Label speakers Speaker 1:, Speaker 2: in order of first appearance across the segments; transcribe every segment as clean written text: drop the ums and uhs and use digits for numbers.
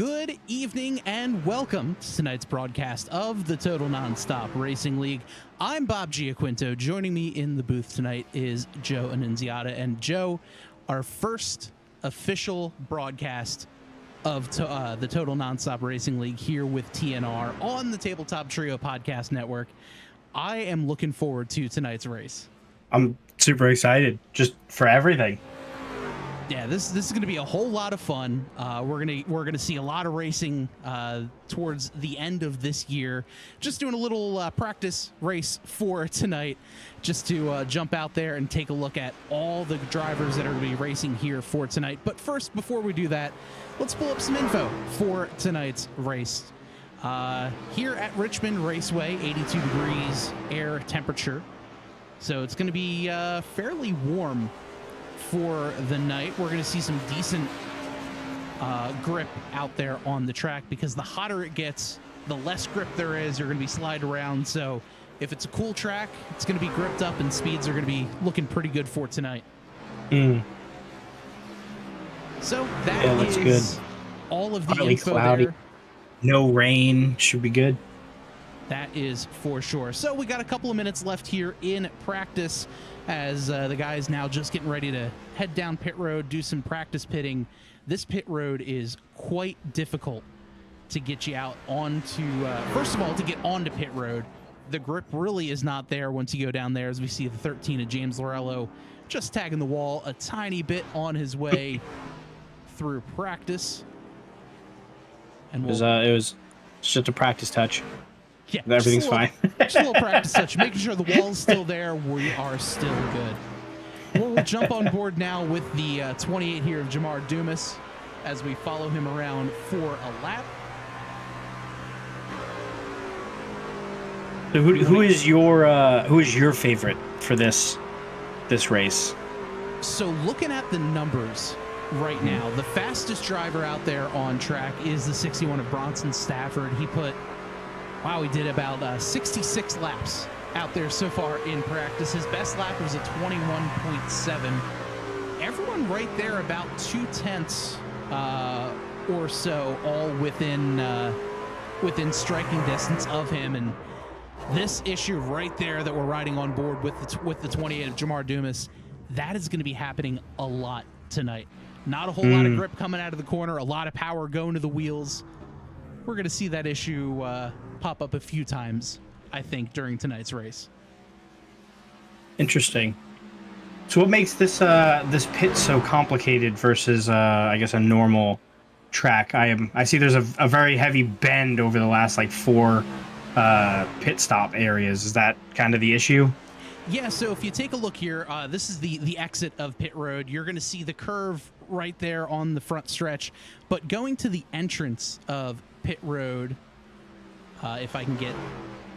Speaker 1: Good evening and welcome to tonight's broadcast of the Total Nonstop Racing League. I'm Bob Giaquinto. Joining me in the booth tonight is Joe Annunziata. And Joe, our first official broadcast of the Total Nonstop Racing League here with TNR on the Tabletop Trio Podcast Network. I am looking forward to tonight's race.
Speaker 2: I'm super excited just for everything.
Speaker 1: Yeah, this is going to be a whole lot of fun. We're gonna see a lot of racing towards the end of this year. Just doing a little practice race for tonight, just to jump out there and take a look at all the drivers that are going to be racing here for tonight. But first, before we do that, let's pull up some info for tonight's race. Here at Richmond Raceway, 82 degrees air temperature, so it's going to be fairly warm for the night. We're going to see some decent grip out there on the track, because the hotter it gets, the less grip there is. You're going to be sliding around. So if it's a cool track, it's going to be gripped up, and speeds are going to be looking pretty good for tonight. So that is
Speaker 2: good.
Speaker 1: All of the
Speaker 2: Partly
Speaker 1: info
Speaker 2: cloudy.
Speaker 1: there.
Speaker 2: No rain, should be good.
Speaker 1: That is for sure. So we got a couple of minutes left here in practice, as the guys now just getting ready to head down pit road, do some practice pitting. This pit road is quite difficult to get you out onto, first of all, to get onto pit road. The grip really is not there once you go down there, as we see the 13 of James Lorello just tagging the wall a tiny bit on his way through practice. And
Speaker 2: It was just a practice touch.
Speaker 1: Yeah,
Speaker 2: everything's fine.
Speaker 1: Just a little practice touch, making sure the wall's still there. We are still good. We'll jump on board now with the 28 here of Jamar Dumas as we follow him around for a lap.
Speaker 2: So who is your favorite for this race?
Speaker 1: So looking at the numbers right now, the fastest driver out there on track is the 61 of Bronson Stafford. He did about 66 laps out there so far in practice. His best lap was a 21.7. Everyone right there about 2/10 or so, all within striking distance of him. And this issue right there that we're riding on board with the 28 of Jamar Dumas, that is going to be happening a lot tonight. Not a whole lot of grip coming out of the corner, a lot of power going to the wheels. We're going to see that issue pop up a few times, I think, during tonight's race.
Speaker 2: Interesting. So what makes this pit so complicated versus I guess a normal track? I see there's a very heavy bend over the last like 4 pit stop areas. Is that kind of the issue?
Speaker 1: Yeah, so if you take a look here, this is the exit of pit road. You're going to see the curve right there on the front stretch, but going to the entrance of pit road, if I can get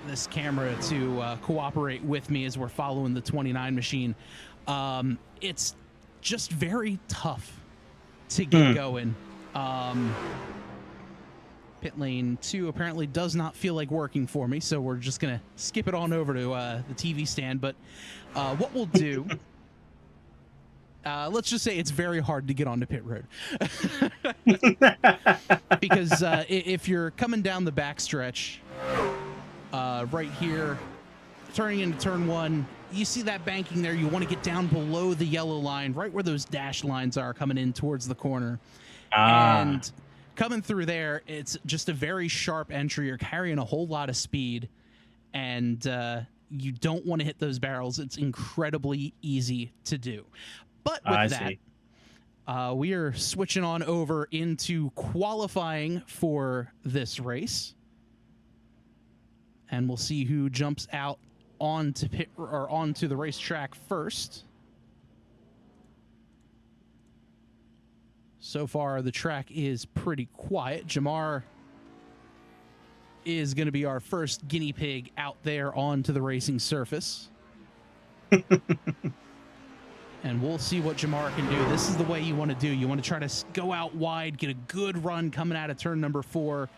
Speaker 1: this camera to cooperate with me as we're following the 29 machine, it's just very tough to get going. Pit lane 2 apparently does not feel like working for me, so we're just gonna skip it on over to the TV stand. But what we'll do, let's just say it's very hard to get onto pit road. Because if you're coming down the backstretch right here, turning into turn 1, you see that banking there. You want to get down below the yellow line, right where those dashed lines are coming in towards the corner. And coming through there, it's just a very sharp entry. You're carrying a whole lot of speed, and you don't want to hit those barrels. It's incredibly easy to do. But with that, we are switching on over into qualifying for this race, and we'll see who jumps out onto onto the racetrack first. So far, the track is pretty quiet. Jamar is going to be our first guinea pig out there onto the racing surface. And we'll see what Jamar can do. This is the way you want to do. You want to try to go out wide, get a good run coming out of turn number 4.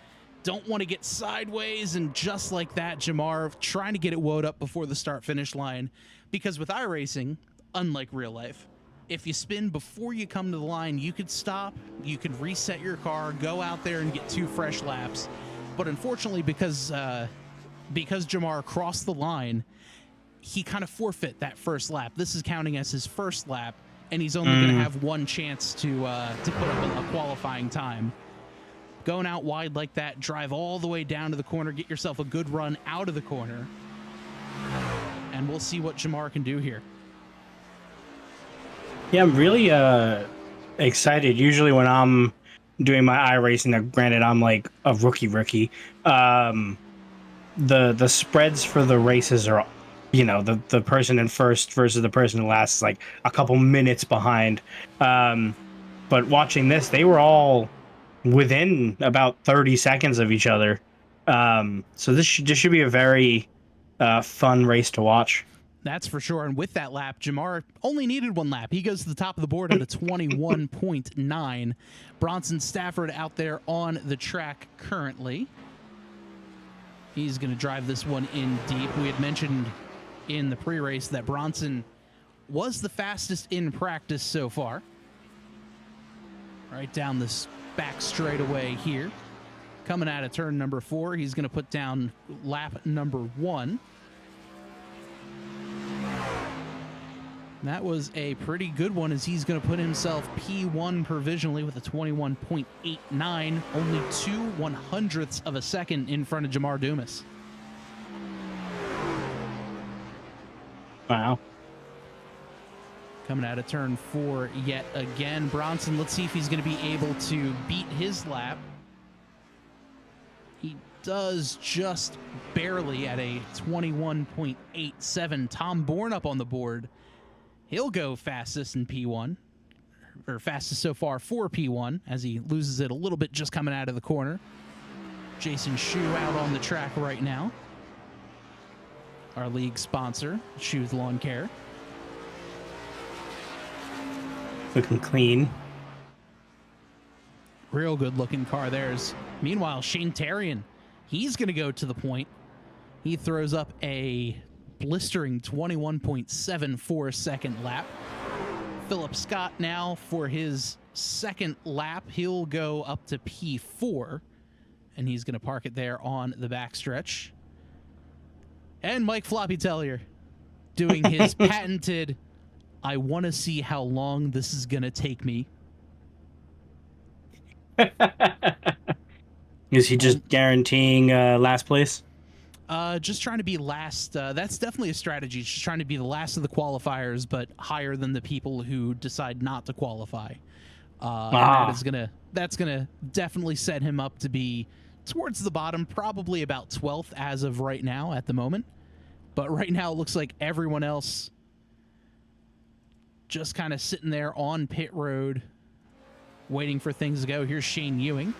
Speaker 1: Don't want to get sideways, and just like that, Jamar trying to get it woed up before the start-finish line. Because with iRacing, unlike real life, if you spin before you come to the line, you could stop, you could reset your car, go out there and get 2 fresh laps. But unfortunately, because Jamar crossed the line, he kind of forfeit that first lap. This is counting as his first lap, and he's only going to have one chance to put up a qualifying time. Going out wide like that, drive all the way down to the corner, get yourself a good run out of the corner, and we'll see what Jamar can do here.
Speaker 2: Yeah, I'm really excited. Usually when I'm doing my iRacing, now granted I'm like a rookie, the spreads for the races are, the person in first versus the person in last is like a couple minutes behind. But watching this, they were all within about 30 seconds of each other. So this should be a very fun race to watch.
Speaker 1: That's for sure. And with that lap, Jamar only needed 1 lap. He goes to the top of the board at a 21.9. Bronson Stafford out there on the track currently. He's going to drive this one in deep. We had mentioned in the pre-race that Bronson was the fastest in practice so far. Right down this back straightaway here. Coming out of turn number 4, he's going to put down lap number 1. That was a pretty good one, as he's going to put himself P1 provisionally with a 21.89, only 2/100ths of a second in front of Jamar Dumas.
Speaker 2: Wow.
Speaker 1: Coming out of turn 4 yet again. Bronson, let's see if he's going to be able to beat his lap. He does just barely at a 21.87. Tom Bourne up on the board. He'll go fastest in P1, or fastest so far for P1, as he loses it a little bit just coming out of the corner. Jason Shu out on the track right now. Our league sponsor, Shu's Lawn Care.
Speaker 2: Looking clean.
Speaker 1: Real good looking car theirs. Meanwhile, Shane Tarian, he's going to go to the point. He throws up a blistering 21.74 second lap. Philip Scott now for his second lap. He'll go up to P4, and he's going to park it there on the backstretch. And Mike Floppy Tellier doing his patented, I want to see how long this is going to take me.
Speaker 2: Is he just guaranteeing last place?
Speaker 1: Just trying to be last. That's definitely a strategy. Just trying to be the last of the qualifiers, but higher than the people who decide not to qualify. And that's gonna definitely set him up to be towards the bottom, probably about 12th as of right now at the moment. But right now it looks like everyone else just kind of sitting there on pit road, waiting for things to go. Here's Shane Ewing.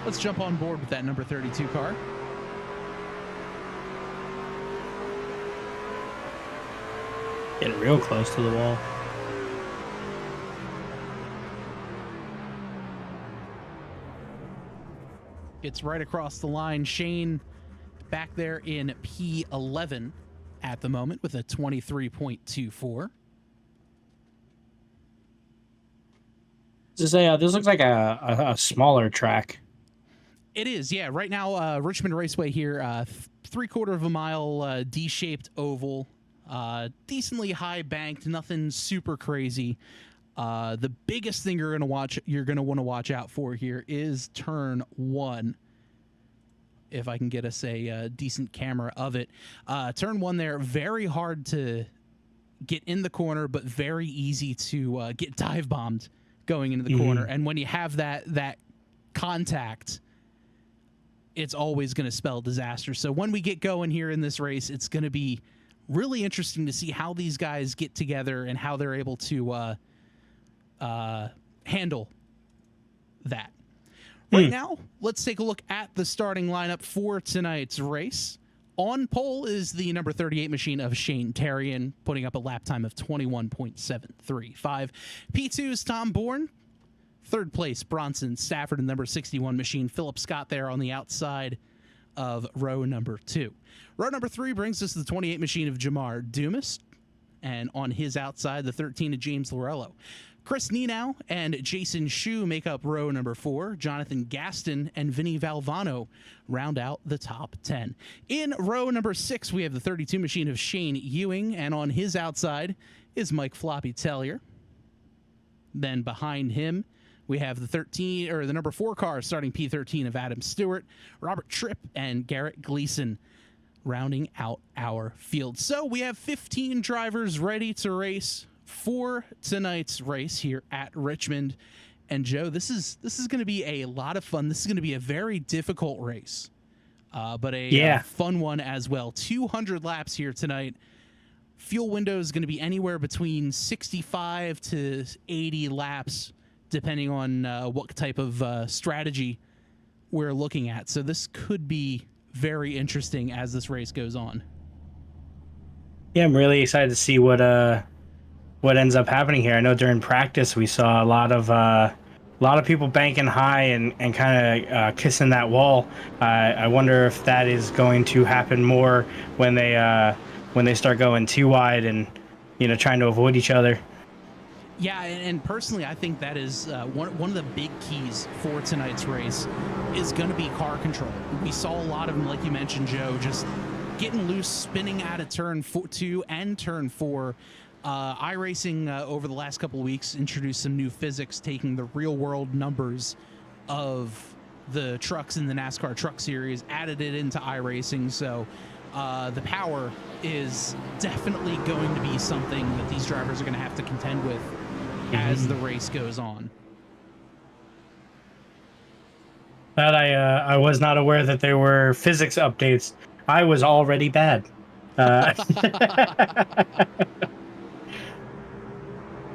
Speaker 1: Let's jump on board with that number 32 car.
Speaker 2: Getting real close to the wall.
Speaker 1: It's right across the line. Shane back there in P11 at the moment with a 23.24.
Speaker 2: This looks like a smaller track.
Speaker 1: It is, yeah. Right now, Richmond Raceway here, 3/4 of a mile D-shaped oval. Decently high banked, nothing super crazy. The biggest thing you're gonna want to watch out for here is turn 1. If I can get us a decent camera of it, turn 1 there, very hard to get in the corner, but very easy to get dive bombed going into the corner. And when you have that contact, it's always going to spell disaster. So when we get going here in this race, it's going to be really interesting to see how these guys get together and how they're able to handle that. Right now, let's take a look at the starting lineup for tonight's race. On pole is the number 38 machine of Shane Tarian, putting up a lap time of 21.735. P2 is Tom Bourne. Third place, Bronson Stafford, and number 61 machine, Philip Scott there on the outside of row number 2. Row number 3 brings us the 28 machine of Jamar Dumas. and on his outside, the 13 of James Lorello. Chris Nenow and Jason Shu make up row number 4. Jonathan Gaston and Vinny Valvano round out the top 10. In row number 6, we have the 32 machine of Shane Ewing, and on his outside is Mike Floppy Tellier. Then behind him, we have the number 4 car starting P13 of Adam Stewart, Robert Tripp, and Garrett Gleason rounding out our field. So we have 15 drivers ready to race for tonight's race here at Richmond. And Joe, this is going to be a lot of fun. This is going to be a very difficult race, but a fun one as well. 200 laps here tonight. Fuel window is going to be anywhere between 65 to 80 laps, depending on what type of strategy we're looking at. So this could be very interesting as this race goes on.
Speaker 2: Yeah, I'm really excited to see what ends up happening here. I know during practice we saw a lot of people banking high and kind of kissing that wall. I wonder if that is going to happen more when they start going too wide and trying to avoid each other.
Speaker 1: Yeah, and personally, I think that is one of the big keys for tonight's race is going to be car control. We saw a lot of them, like you mentioned, Joe, just getting loose, spinning out of turn 2 and turn 4. iRacing over the last couple of weeks introduced some new physics, taking the real-world numbers of the trucks in the NASCAR Truck Series, added it into iRacing, so the power is definitely going to be something that these drivers are going to have to contend with as the race goes on.
Speaker 2: That I was not aware that there were physics updates. I was already bad.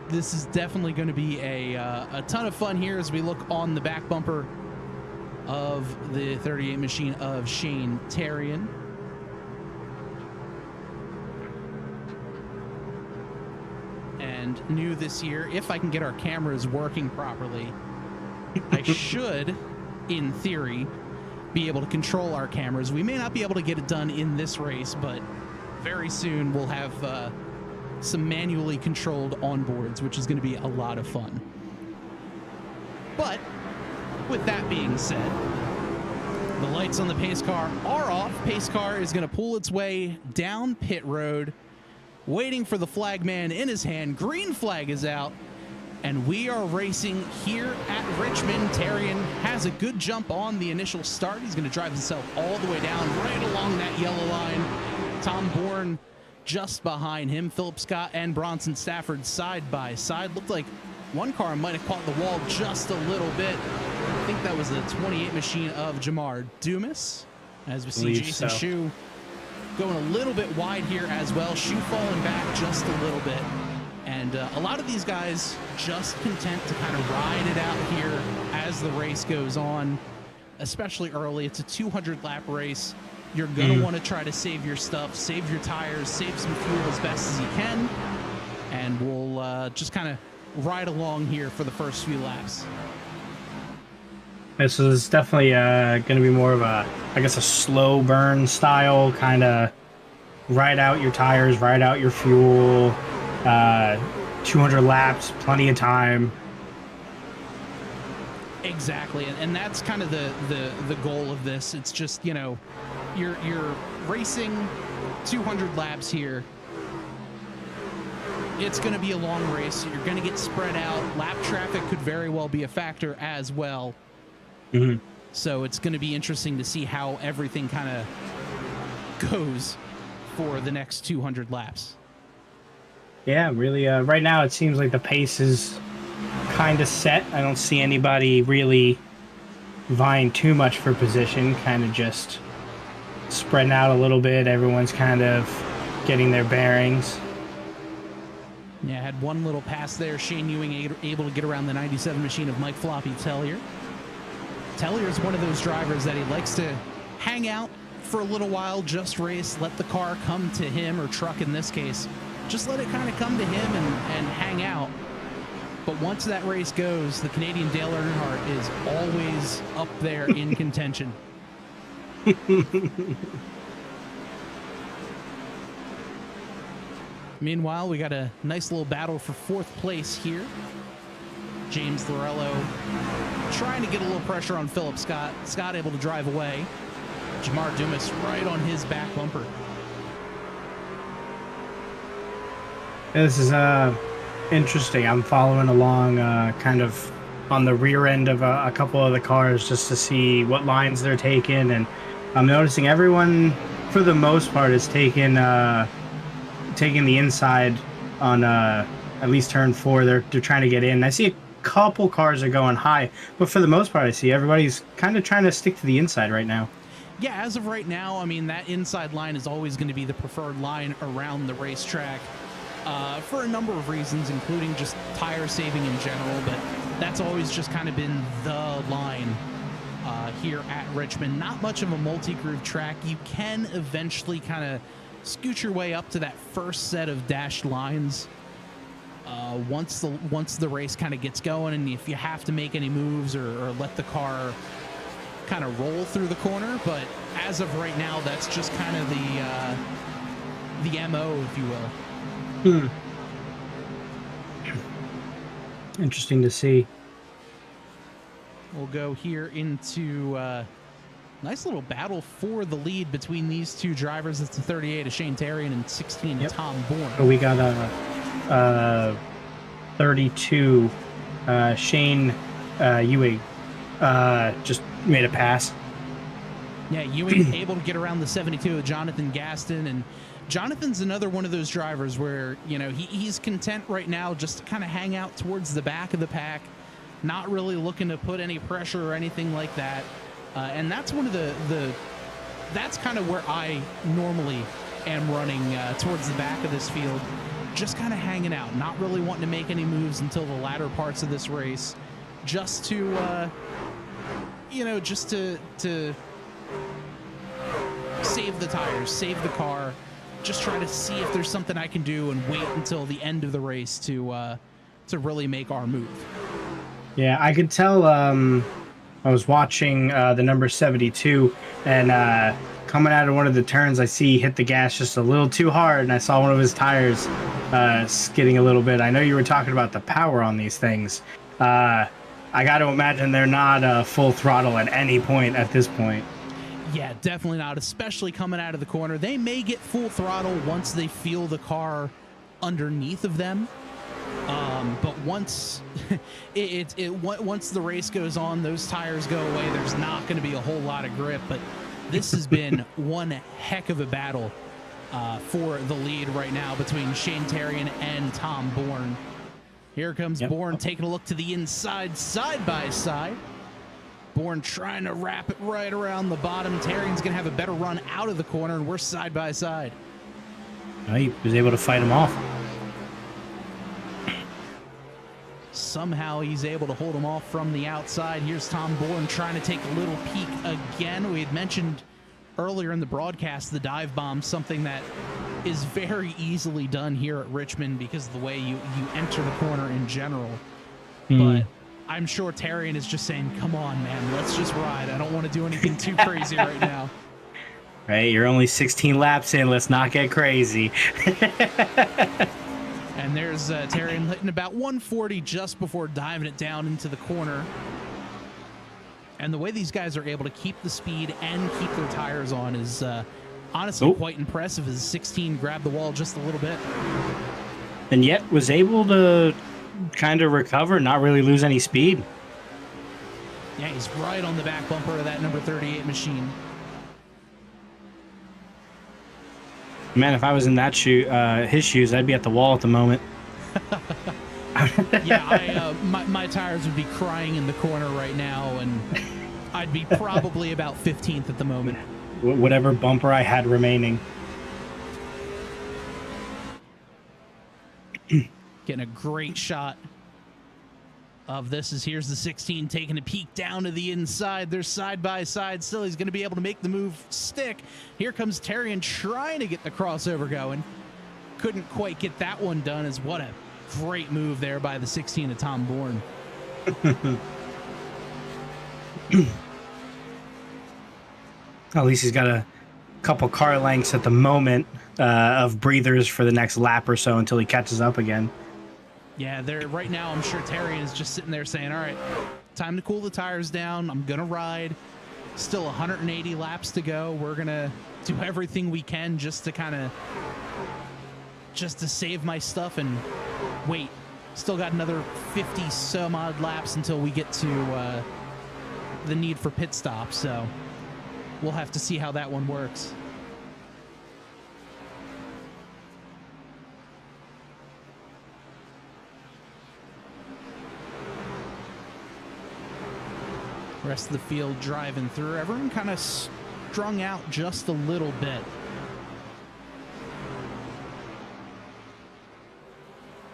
Speaker 1: This is definitely going to be a ton of fun here as we look on the back bumper of the 38 machine of Shane Terrian. And new this year, if I can get our cameras working properly, I should, in theory, be able to control our cameras. We may not be able to get it done in this race, but very soon we'll have some manually controlled onboards, which is going to be a lot of fun. But with that being said, the lights on the pace car are off. Pace car is going to pull its way down pit road, waiting for the flag man in his hand. Green flag is out, and we are racing here at Richmond. Terrian has a good jump on the initial start. He's going to drive himself all the way down right along that yellow line. Tom Bourne just behind him. Philip Scott and Bronson Stafford side by side. Looked like one car might have caught the wall just a little bit. I think that was the 28 machine of Jamar Dumas. As we see Jason Shu going a little bit wide here as well. Shu falling back just a little bit. And a lot of these guys just content to kind of ride it out here as the race goes on, especially early. It's a 200-lap race. You're going to want to try to save your stuff, save your tires, save some fuel as best as you can. And we'll just kind of ride along here for the first few laps.
Speaker 2: This is definitely going to be more of a slow burn style, kind of ride out your tires, ride out your fuel. 200 laps, plenty of time.
Speaker 1: Exactly, and that's kind of the goal of this. It's just, you're racing 200 laps here. It's going to be a long race. You're going to get spread out. Lap traffic could very well be a factor as well. So it's going to be interesting to see how everything kind of goes for the next 200 laps.
Speaker 2: Yeah, really, right now it seems like the pace is kind of set. I don't see anybody really vying too much for position, kind of just spreading out a little bit. Everyone's kind of getting their bearings.
Speaker 1: Yeah, had one little pass there. Shane Ewing able to get around the 97 machine of Mike Floppy Tellier. Tellier is one of those drivers that he likes to hang out for a little while, just race, let the car come to him, or truck in this case. Just let it kind of come to him and hang out. But once that race goes, the Canadian Dale Earnhardt is always up there in contention. Meanwhile, we got a nice little battle for 4th place here. James Lorello trying to get a little pressure on Philip Scott. Scott able to drive away. Jamar Dumas right on his back bumper.
Speaker 2: This is interesting. I'm following along kind of on the rear end of a couple of the cars just to see what lines they're taking, and I'm noticing everyone, for the most part, is taking the inside on at least turn 4. They're trying to get in. I see a couple cars are going high, but for the most part, I see everybody's kind of trying to stick to the inside right now.
Speaker 1: Yeah, as of right now, I mean, that inside line is always going to be the preferred line around the racetrack for a number of reasons, including just tire saving in general, but that's always just kind of been the line here at Richmond. Not much of a multi-groove track. You can eventually kind of scoot your way up to that first set of dashed lines once the race kind of gets going, and if you have to make any moves or let the car kind of roll through the corner. But as of right now, that's just kind of the MO, if you will.
Speaker 2: Interesting to see.
Speaker 1: We'll go here into nice little battle for the lead between these two drivers. It's the 38 of Shane Tarian and 16 of Tom Bourne.
Speaker 2: So we got a 32 Shane Ewing just made a pass.
Speaker 1: Yeah, Ewing able to get around the 72 of Jonathan Gaston, and Jonathan's another one of those drivers where, you know, he's content right now just to kind of hang out towards the back of the pack, not really looking to put any pressure or anything like that. And that's one of that's kind of where I normally am running towards the back of this field, just kind of hanging out, not really wanting to make any moves until the latter parts of this race, just to, you know, just to save the tires, save the car, just try to see if there's something I can do and wait until the end of the race to really make our move.
Speaker 2: Yeah, I could tell. I was watching the number 72, and coming out of one of the turns, I see he hit the gas just a little too hard, and I saw one of his tires skidding a little bit. I know you were talking about the power on these things. I got to imagine they're not full throttle at any point at this point.
Speaker 1: Yeah, definitely not, especially coming out of the corner. They may get full throttle once they feel the car underneath of them. But once once the race goes on, those tires go away, there's not going to be a whole lot of grip. But this has been one heck of a battle for the lead right now between Shane Tarian and Tom Bourne. Here comes Bourne taking a look to the inside, side by side. Bourne trying to wrap it right around the bottom. Tarian's going to have a better run out of the corner, and we're side by side.
Speaker 2: He was able to fight him off.
Speaker 1: Somehow he's able to hold him off from the outside. Here's Tom Bourne trying to take a little peek again. We had mentioned earlier in the broadcast the dive bomb, something that is very easily done here at Richmond because of the way you enter the corner in general. But I'm sure Tarian is just saying, come on, man, let's just ride. I don't want to do anything too crazy right now.
Speaker 2: Right, you're only 16 laps in. Let's not get crazy.
Speaker 1: And there's Tarian hitting about 140 just before diving it down into the corner. And the way these guys are able to keep the speed and keep their tires on is honestly quite impressive, as 16 grabbed the wall just a little bit.
Speaker 2: And yet was able to kind of recover, not really lose any speed.
Speaker 1: Yeah, he's right on the back bumper of that number 38 machine.
Speaker 2: Man, if I was in that his shoes, I'd be at the wall at the moment.
Speaker 1: Yeah, my tires would be crying in the corner right now, and I'd be probably about 15th at the moment.
Speaker 2: Whatever bumper I had remaining.
Speaker 1: Getting a great shot of this as here's the 16 taking a peek down to the inside. They're side by side still. He's going to be able to make the move stick. Here comes Tarian trying to get the crossover going. Couldn't quite get that one done, as what a great move there by the 16 of Tom Bourne.
Speaker 2: At least he's got couple car lengths at the moment of breathers for the next lap or so until he catches up again.
Speaker 1: Yeah, they're right now. I'm sure Terrian is just sitting there saying, "All right, time to cool the tires down. I'm gonna ride. Still 180 laps to go. We're gonna do everything we can just to save my stuff and wait. Still got another 50 some odd laps until we get to the need for pit stops. So we'll have to see how that one works." Rest of the field driving through. Everyone kind of strung out just a little bit.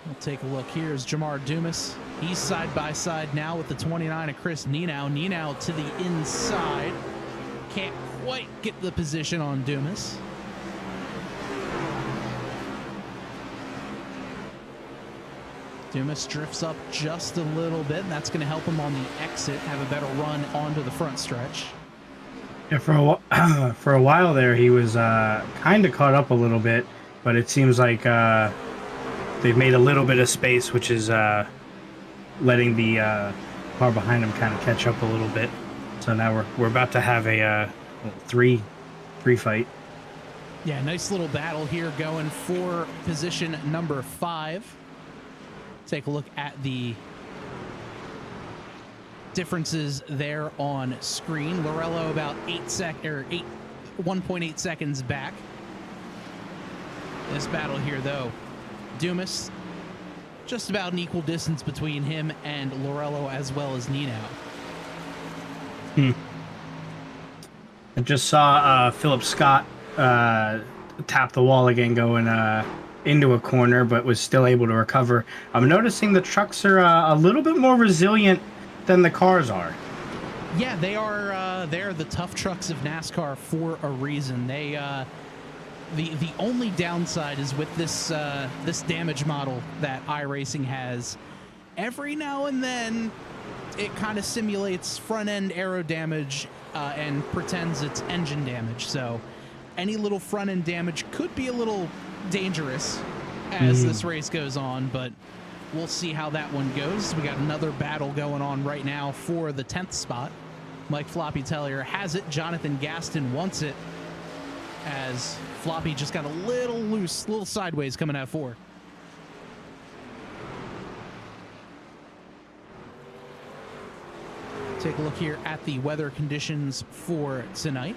Speaker 1: We'll take a look. Here's Jamar Dumas. He's side by side now with the 29 of Chris Nenow. Nenow to the inside. Can't quite get the position on Dumas. Dumas drifts up just a little bit, and that's going to help him on the exit have a better run onto the front stretch.
Speaker 2: Yeah, for a while there, he was kind of caught up a little bit, but it seems like they've made a little bit of space, which is letting the car behind him kind of catch up a little bit. So now we're about to have a three fight.
Speaker 1: Yeah, nice little battle here going for position number 5. Take a look at the differences there on screen. Lorello about 1.8 seconds back. This battle here, though, Dumas just about an equal distance between him and Lorello, as well as Nenow.
Speaker 2: I just saw Philip Scott tap the wall again going into a corner, but was still able to recover. I'm noticing the trucks are a little bit more resilient than the cars are.
Speaker 1: Yeah, they are. They're the tough trucks of NASCAR for a reason. They the only downside is with this this damage model that iRacing has. Every now and then, it kind of simulates front end aero damage and pretends it's engine damage. So any little front end damage could be a little dangerous as this race goes on, but we'll see how that one goes. We got another battle going on right now for the 10th spot. Mike Floppy Tellier has it. Jonathan Gaston wants it, as Floppy just got a little loose, little sideways coming out 4. Take a look here at the weather conditions for tonight.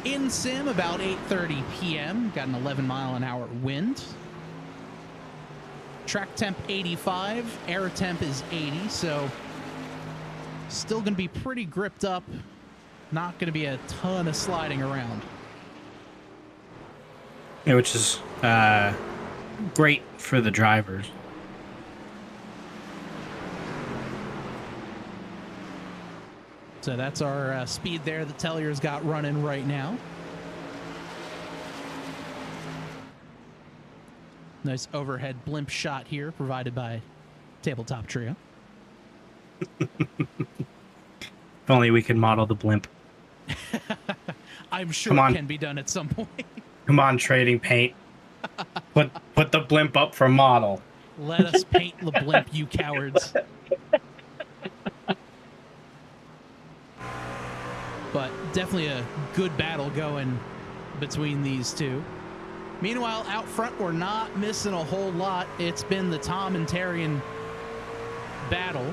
Speaker 1: In sim, about 8:30 p.m. Got an 11-mile-an-hour wind. Track temp 85. Air temp is 80. So still going to be pretty gripped up. Not going to be a ton of sliding around.
Speaker 2: Yeah, which is great for the drivers.
Speaker 1: So that's our speed there that Tellier's got running right now. Nice overhead blimp shot here provided by Tabletop Trio.
Speaker 2: If only we could model the blimp.
Speaker 1: I'm sure it can be done at some point.
Speaker 2: Come on, Trading Paint. Put the blimp up for model.
Speaker 1: Let us paint the blimp, you cowards. But definitely a good battle going between these two. Meanwhile, out front, we're not missing a whole lot. It's been the Tom and Terrian battle,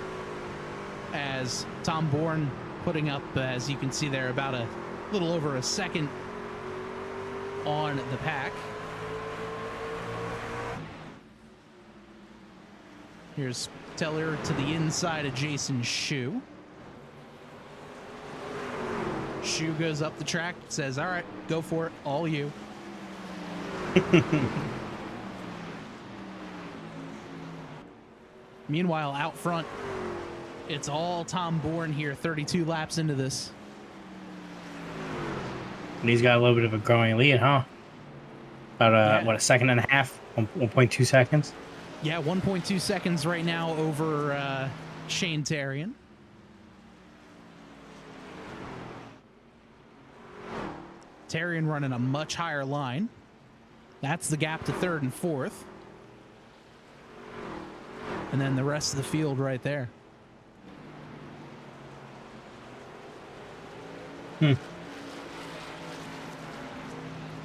Speaker 1: as Tom Bourne putting up, as you can see there, about a little over a second on the pack. Here's Teller to the inside of Jason Shue. Shue goes up the track, says, all right, go for it, all you. Meanwhile, out front, it's all Tom Bourne here, 32 laps into this.
Speaker 2: And he's got a little bit of a growing lead, huh? About, what, a second and a half? 1.2 seconds?
Speaker 1: Yeah, 1.2 seconds right now over Shane Tarian running a much higher line. That's the gap to third and fourth. And then the rest of the field right there.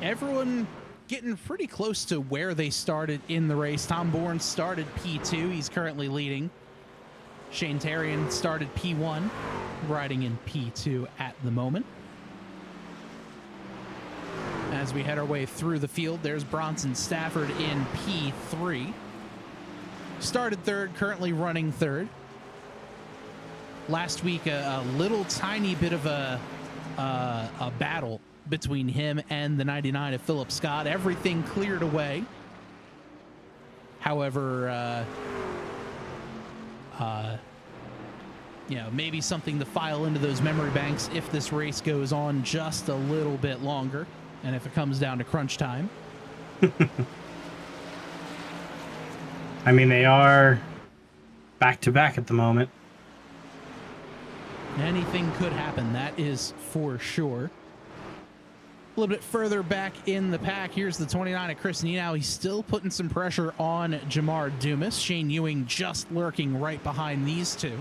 Speaker 1: Everyone getting pretty close to where they started in the race. Tom Bourne started P2. He's currently leading. Shane Tarian started P1, riding in P2 at the moment. As we head our way through the field, there's Bronson Stafford in P3. Started third, currently running third. Last week, a little tiny bit of a battle between him and the 99 of Philip Scott. Everything cleared away. However, you know, maybe something to file into those memory banks if this race goes on just a little bit longer and if it comes down to crunch time.
Speaker 2: I mean, they are back to back at the moment.
Speaker 1: Anything could happen, that is for sure. A little bit further back in the pack, here's the 29 of Chris Nenow. He's still putting some pressure on Jamar Dumas. Shane Ewing just lurking right behind these two.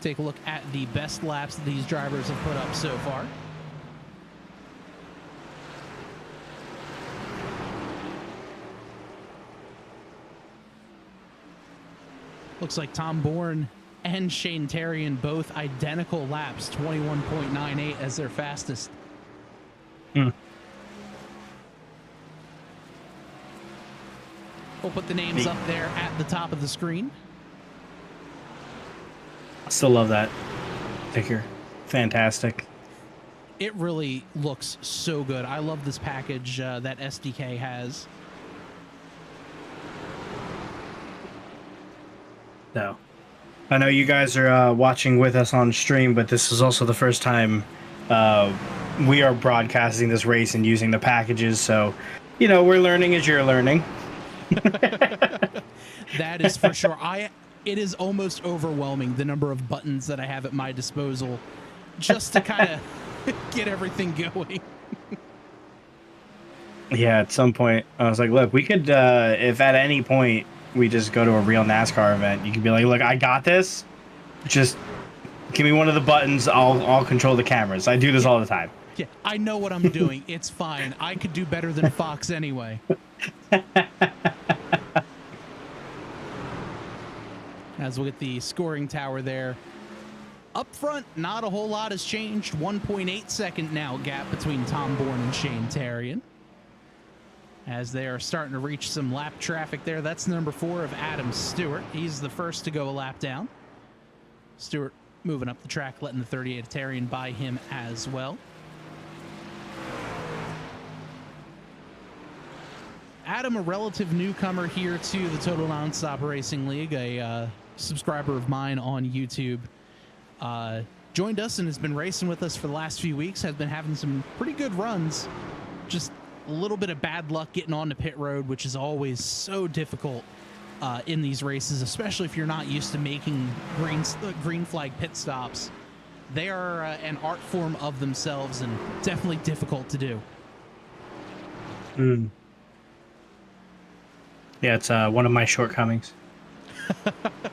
Speaker 1: Take a look at the best laps that these drivers have put up so far. Looks like Tom Bourne and Shane Tarian both identical laps, 21.98 as their fastest. We'll put the names up there at the top of the screen.
Speaker 2: I still love that sticker. Fantastic.
Speaker 1: It really looks so good. I love this package that SDK has.
Speaker 2: So, I know you guys are watching with us on stream, but this is also the first time we are broadcasting this race and using the packages. So, you know, we're learning as you're learning.
Speaker 1: That is for sure. It is almost overwhelming the number of buttons that I have at my disposal just to kind of get everything going.
Speaker 2: Yeah, at some point, I was like, look, we could, if at any point we just go to a real NASCAR event, you could be like, look, I got this. Just give me one of the buttons. I'll control the cameras. I do this all the time.
Speaker 1: Yeah, I know what I'm doing. It's fine. I could do better than Fox anyway. As we'll get the scoring tower there. Up front, not a whole lot has changed. 1.8 second now gap between Tom Bourne and Shane Tarian. As they are starting to reach some lap traffic there. That's number 4 of Adam Stewart. He's the first to go a lap down. Stewart moving up the track, letting the 38 of Tarian by him as well. Adam, a relative newcomer here to the Total Nonstop Racing League, a subscriber of mine on YouTube, joined us and has been racing with us for the last few weeks, has been having some pretty good runs. Just a little bit of bad luck getting onto pit road, which is always so difficult in these races, especially if you're not used to making green flag pit stops. They are an art form of themselves and definitely difficult to do.
Speaker 2: Yeah, it's one of my shortcomings.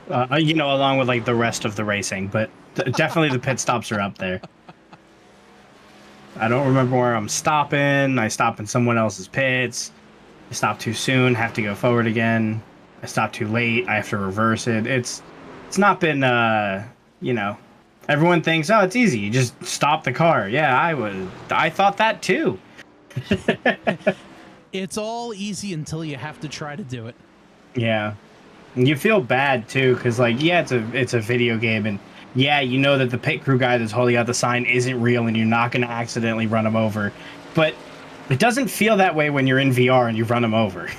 Speaker 2: You know, along with like the rest of the racing, but definitely the pit stops are up there. I don't remember where I'm stopping. I stop in someone else's pits. I stop too soon, have to go forward again. I stop too late, I have to reverse it. It's not been you know, everyone thinks, oh, it's easy, you just stop the car. Yeah, I thought that too.
Speaker 1: It's all easy until you have to try to do it.
Speaker 2: Yeah. And you feel bad too, because like, yeah, it's a video game, and yeah, you know that the pit crew guy that's holding out the sign isn't real and you're not going to accidentally run him over. But it doesn't feel that way when you're in VR and you run him over.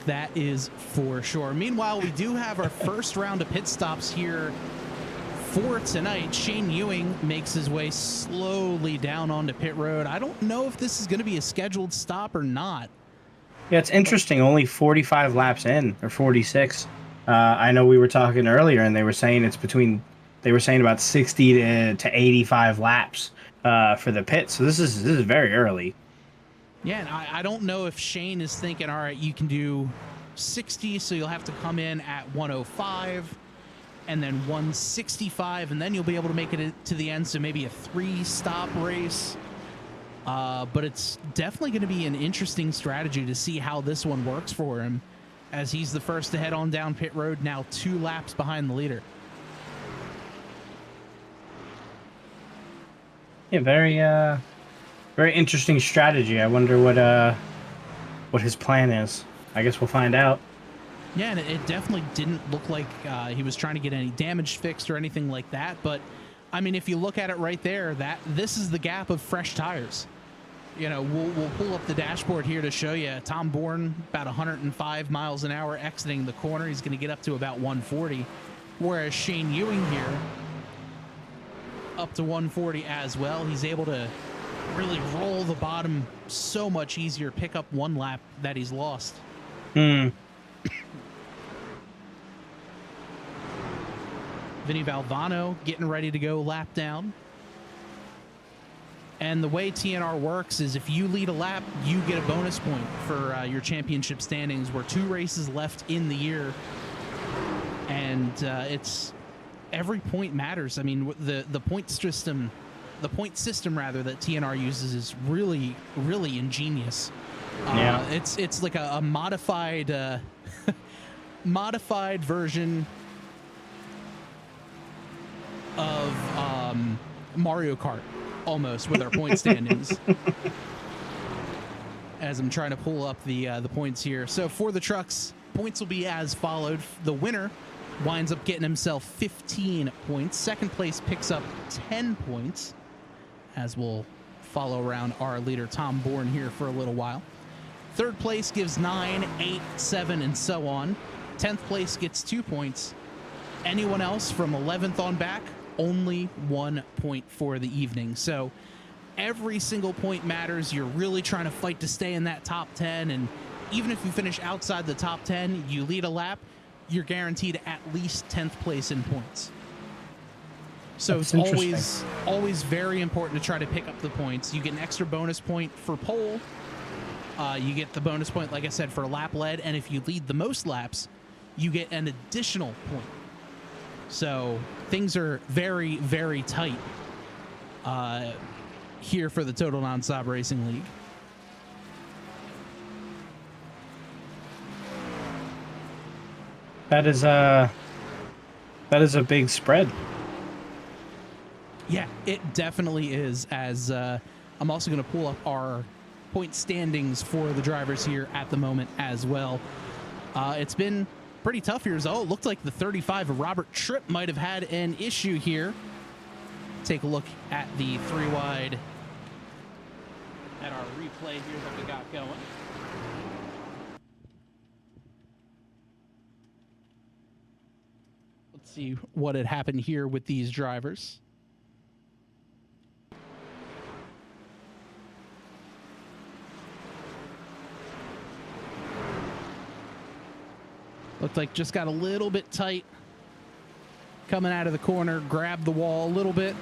Speaker 1: That is for sure. Meanwhile, we do have our first round of pit stops here for tonight. Shane Ewing makes his way slowly down onto pit road. I don't know if this is going to be a scheduled stop or not.
Speaker 2: Yeah, it's interesting. Only 45 laps in, or 46. I know we were talking earlier, and they were saying it's between they were saying about 60 to 85 laps for the pit. So this is very early.
Speaker 1: Yeah, and I don't know if Shane is thinking, all right, you can do 60, so you'll have to come in at 105 and then 165, and then you'll be able to make it to the end, so maybe a 3-stop race. But it's definitely going to be an interesting strategy to see how this one works for him, as he's the first to head on down pit road, now 2 laps behind the leader.
Speaker 2: Yeah, very interesting strategy. I wonder what his plan is. I guess we'll find out.
Speaker 1: Yeah, and it definitely didn't look like he was trying to get any damage fixed or anything like that. But, I mean, if you look at it right there, this is the gap of fresh tires. You know, we'll pull up the dashboard here to show you. Tom Bourne, about 105 miles an hour exiting the corner. He's going to get up to about 140. Whereas Shane Ewing here, up to 140 as well. He's able to really roll the bottom so much easier, pick up 1 lap that he's lost. Vinny Valvano getting ready to go lap down. And the way TNR works is if you lead a lap, you get a bonus point for your championship standings. We're 2 races left in the year. And it's every point matters. I mean, the point system, that TNR uses is really, really ingenious.
Speaker 2: Yeah.
Speaker 1: It's like a modified modified version of Mario Kart, almost, with our point standings. As I'm trying to pull up the points here. So for the trucks, points will be as followed. The winner winds up getting himself 15 points. Second place picks up 10 points, as we'll follow around our leader Tom Bourne here for a little while. Third place gives 9, 8, 7, and so on. 10th place gets 2 points. Anyone else from 11th on back, only 1 point for the evening. So every single point matters. You're really trying to fight to stay in that top 10, and even if you finish outside the top 10, you lead a lap, you're guaranteed at least 10th place in points. So it's always very important to try to pick up the points. You get an extra bonus point for pole. You get the bonus point, like I said, for lap led, and if you lead the most laps, you get an additional point. So things are very, very tight here for the Total Nonstop Racing League.
Speaker 2: That is a big spread.
Speaker 1: Yeah, it definitely is. As I'm also going to pull up our point standings for the drivers here at the moment as well. It's been pretty tough here. So it looked like the 35 of Robert Tripp might have had an issue here. Take a look at the 3-wide at our replay here that we got going. Let's see what had happened here with these drivers. Looked like just got a little bit tight coming out of the corner, grabbed the wall a little bit.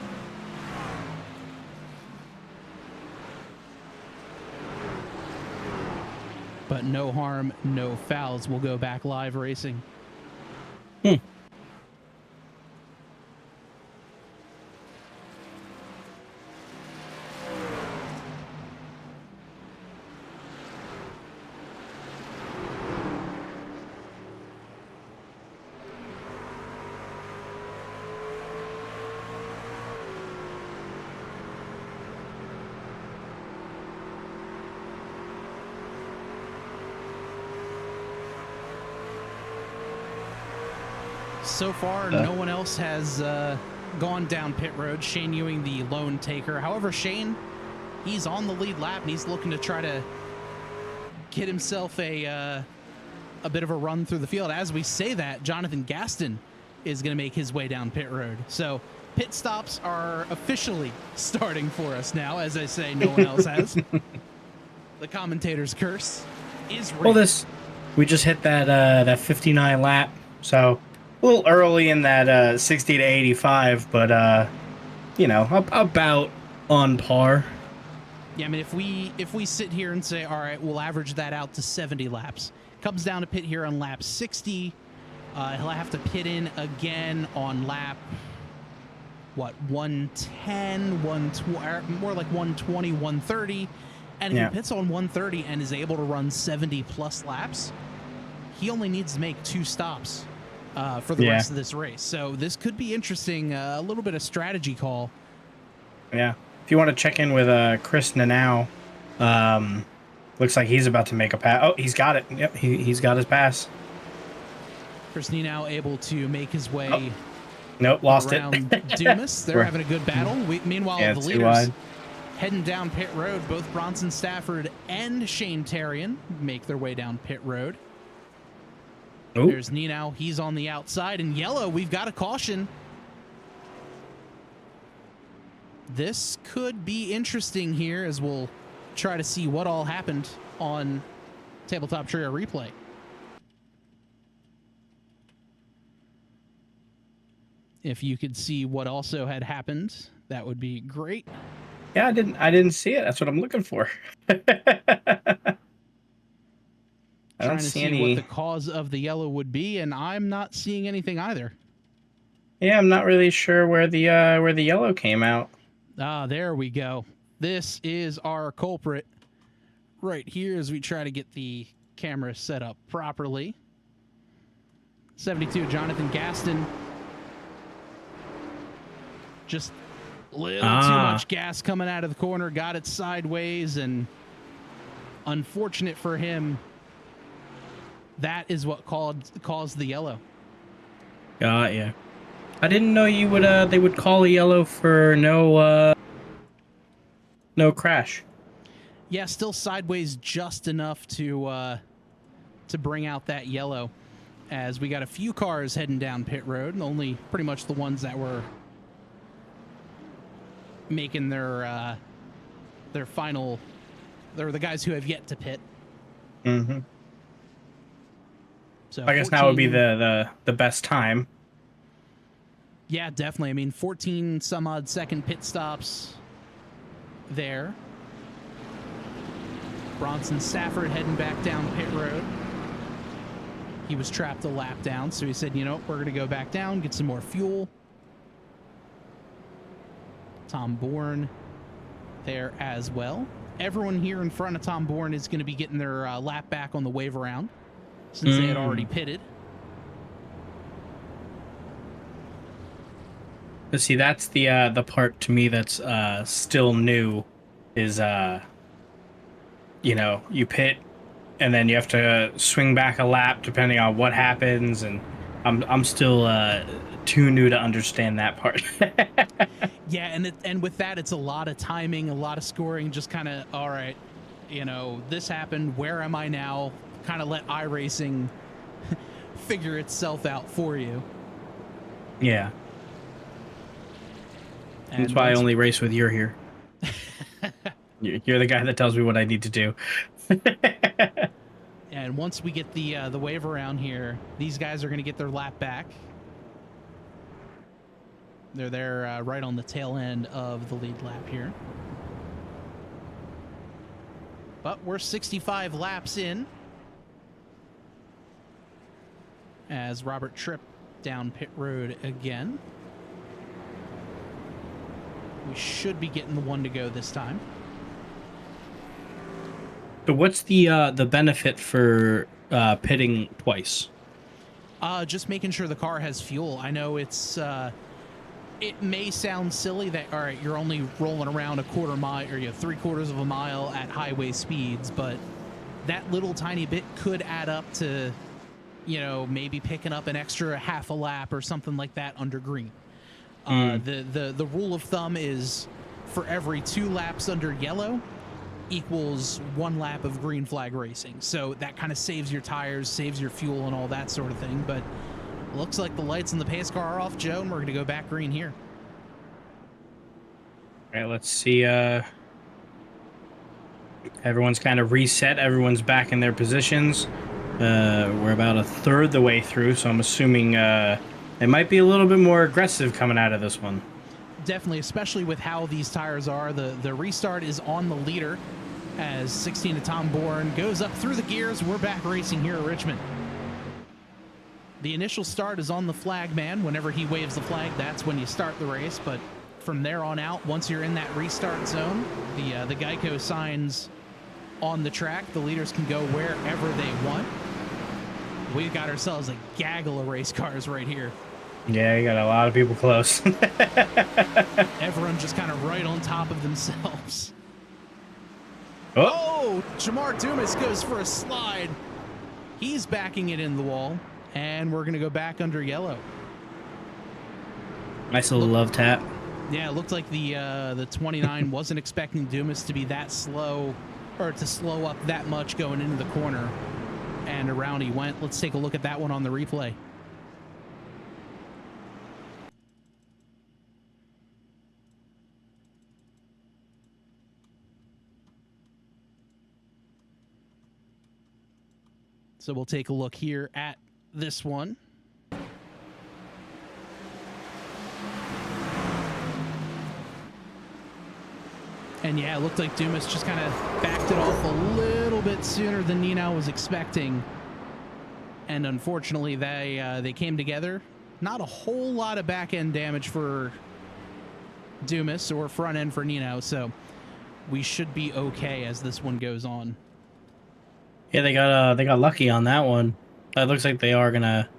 Speaker 1: But no harm, no fouls. We'll go back live racing. So far, no one else has gone down pit road. Shane Ewing, the lone taker. However, Shane, he's on the lead lap, and he's looking to try to get himself a bit of a run through the field. As we say that, Jonathan Gaston is going to make his way down pit road. So pit stops are officially starting for us now. As I say, no one else has. The commentator's curse is real.
Speaker 2: Well, we just hit that 59 lap, so a little early in that 60 to 85, but you know, about on par.
Speaker 1: Yeah, I mean, if we sit here and say, all right, we'll average that out to 70 laps, comes down to pit here on lap 60. He'll have to pit in again on lap, what, 110, 120, more like 120, 130. And if he pits on 130 and is able to run 70 plus laps, he only needs to make 2 stops for the rest of this race. So this could be interesting. A little bit of strategy call.
Speaker 2: Yeah. If you want to check in with Chris Nanau, looks like he's about to make a pass. Oh, he's got it. Yep, he's got his pass.
Speaker 1: Chris Nanau able to make his way.
Speaker 2: Oh. Nope, lost it.
Speaker 1: Dumas. They're having a good battle. Meanwhile, the leaders
Speaker 2: wide.
Speaker 1: heading down pit road. Both Bronson Stafford and Shane Tarian make their way down pit road.
Speaker 2: Ooh.
Speaker 1: There's Nanau. He's on the outside. In yellow, we've got a caution. This could be interesting here as we'll try to see what all happened on Tabletop Trio Replay. If you could see what also had happened, that would be great.
Speaker 2: Yeah, I didn't see it. That's what I'm looking for. I don't see any.
Speaker 1: What the cause of the yellow would be, and I'm not seeing anything either.
Speaker 2: Yeah, I'm not really sure where the yellow came out.
Speaker 1: Ah, there we go. This is our culprit right here as we try to get the camera set up properly. 72, Jonathan Gaston. Just a little too much gas coming out of the corner, got it sideways, and unfortunate for him, that is what caused the yellow.
Speaker 2: Got ya. I didn't know you would they would call a yellow for no crash.
Speaker 1: Yeah, still sideways just enough to bring out that yellow, as we got a few cars heading down pit road, and only pretty much the ones that were making their final, they're the guys who have yet to pit.
Speaker 2: Mm-hmm.
Speaker 1: So
Speaker 2: I guess
Speaker 1: 14,
Speaker 2: now would be the best time.
Speaker 1: Yeah, definitely. I mean, 14 some odd second pit stops there. Bronson Stafford heading back down pit road. He was trapped a lap down, so he said, you know, we're going to go back down, get some more fuel. Tom Bourne there as well. Everyone here in front of Tom Bourne is going to be getting their lap back on the wave around since they had already pitted.
Speaker 2: But see, that's the part to me that's still new is you know, you pit and then you have to swing back a lap depending on what happens, and I'm still too new to understand that part.
Speaker 1: Yeah, and with that, it's a lot of timing, a lot of scoring, just kind of, all right, you know, this happened, where am I now? Kind of let iRacing figure itself out for you.
Speaker 2: Yeah.
Speaker 1: And
Speaker 2: that's why I only race with you here. You're the guy that tells me what I need to do.
Speaker 1: And once we get the wave around here, these guys are going to get their lap back. They're there right on the tail end of the lead lap here. But we're 65 laps in as Robert Tripp down pit road again. We should be getting the one to go this time.
Speaker 2: So what's the benefit for pitting twice?
Speaker 1: Just making sure the car has fuel. I know it's it may sound silly that, all right, you're only rolling around a quarter mile or 3/4 of a mile at highway speeds, but that little tiny bit could add up to, you know, maybe picking up an extra half a lap or something like that under green. The rule of thumb is for every 2 laps under yellow equals 1 lap of green flag racing. So that kind of saves your tires, saves your fuel and all that sort of thing. But looks like the lights in the pace car are off, Joe, and we're going to go back green here.
Speaker 2: All right, let's see. Everyone's kind of reset. Everyone's back in their positions. We're about a third the way through, so I'm assuming It might be a little bit more aggressive coming out of this one.
Speaker 1: Definitely, especially with how these tires are. The restart is on the leader as 16 to Tom Bourne goes up through the gears. We're back racing here at Richmond. The initial start is on the flag man. Whenever he waves the flag, that's when you start the race. But from there on out, once you're in that restart zone, the Geico signs on the track. The leaders can go wherever they want. We've got ourselves a gaggle of race cars right here.
Speaker 2: Yeah, you got a lot of people close.
Speaker 1: Everyone just kind of right on top of themselves.
Speaker 2: Oh,
Speaker 1: Jamar Dumas goes for a slide. He's backing it in the wall, and we're going to go back under yellow.
Speaker 2: nice little love tap.
Speaker 1: Yeah, it looked like the 29 wasn't expecting Dumas to be that slow, or to slow up that much going into the corner, and around he went. Let's take a look at that one on the replay. So we'll take a look here at this one. And yeah, it looked like Dumas just kind of backed it off a little bit sooner than Nino was expecting. And unfortunately, they came together. Not a whole lot of back end damage for Dumas or front end for Nino, so we should be okay as this one goes on.
Speaker 2: Yeah, they got lucky on that one. It looks like they are gonna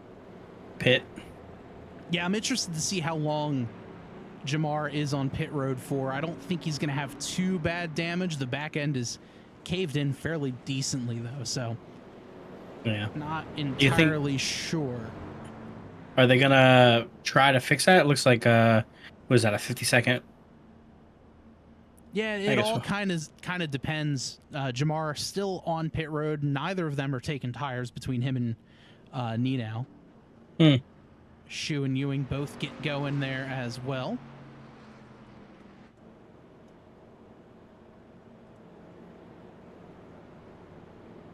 Speaker 2: pit.
Speaker 1: Yeah, I'm interested to see how long Jamar is on pit road for. I don't think he's going to have too bad damage. The back end is caved in fairly decently, though, so
Speaker 2: Yeah.
Speaker 1: not entirely sure.
Speaker 2: Are they gonna try to fix that? It looks like what is that, a 50-second?
Speaker 1: Yeah, it all kind of depends. Jamar still on pit road. Neither of them are taking tires between him and Nino. Shu and Ewing both get going there as well.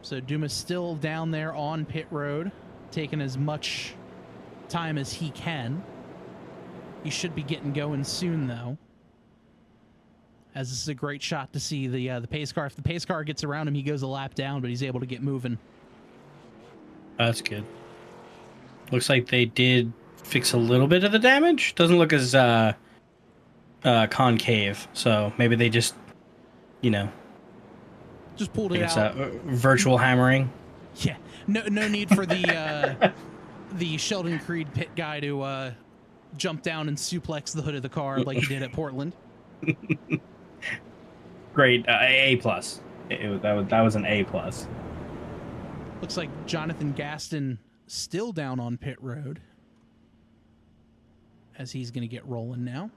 Speaker 1: So Dumas still down there on pit road, taking as much time as he can. He should be getting going soon, though, as this is a great shot to see the pace car. If the pace car gets around him, he goes a lap down, but he's able to get moving.
Speaker 2: That's good. Looks like they did fix a little bit of the damage. Doesn't look as concave, so maybe they just,
Speaker 1: just pulled it out.
Speaker 2: Virtual hammering.
Speaker 1: Yeah, no need for the the Sheldon Creed pit guy to jump down and suplex the hood of the car like he did at Portland.
Speaker 2: Great, A plus. That was an A plus.
Speaker 1: Looks like Jonathan Gaston still down on pit road, as he's going to get rolling now.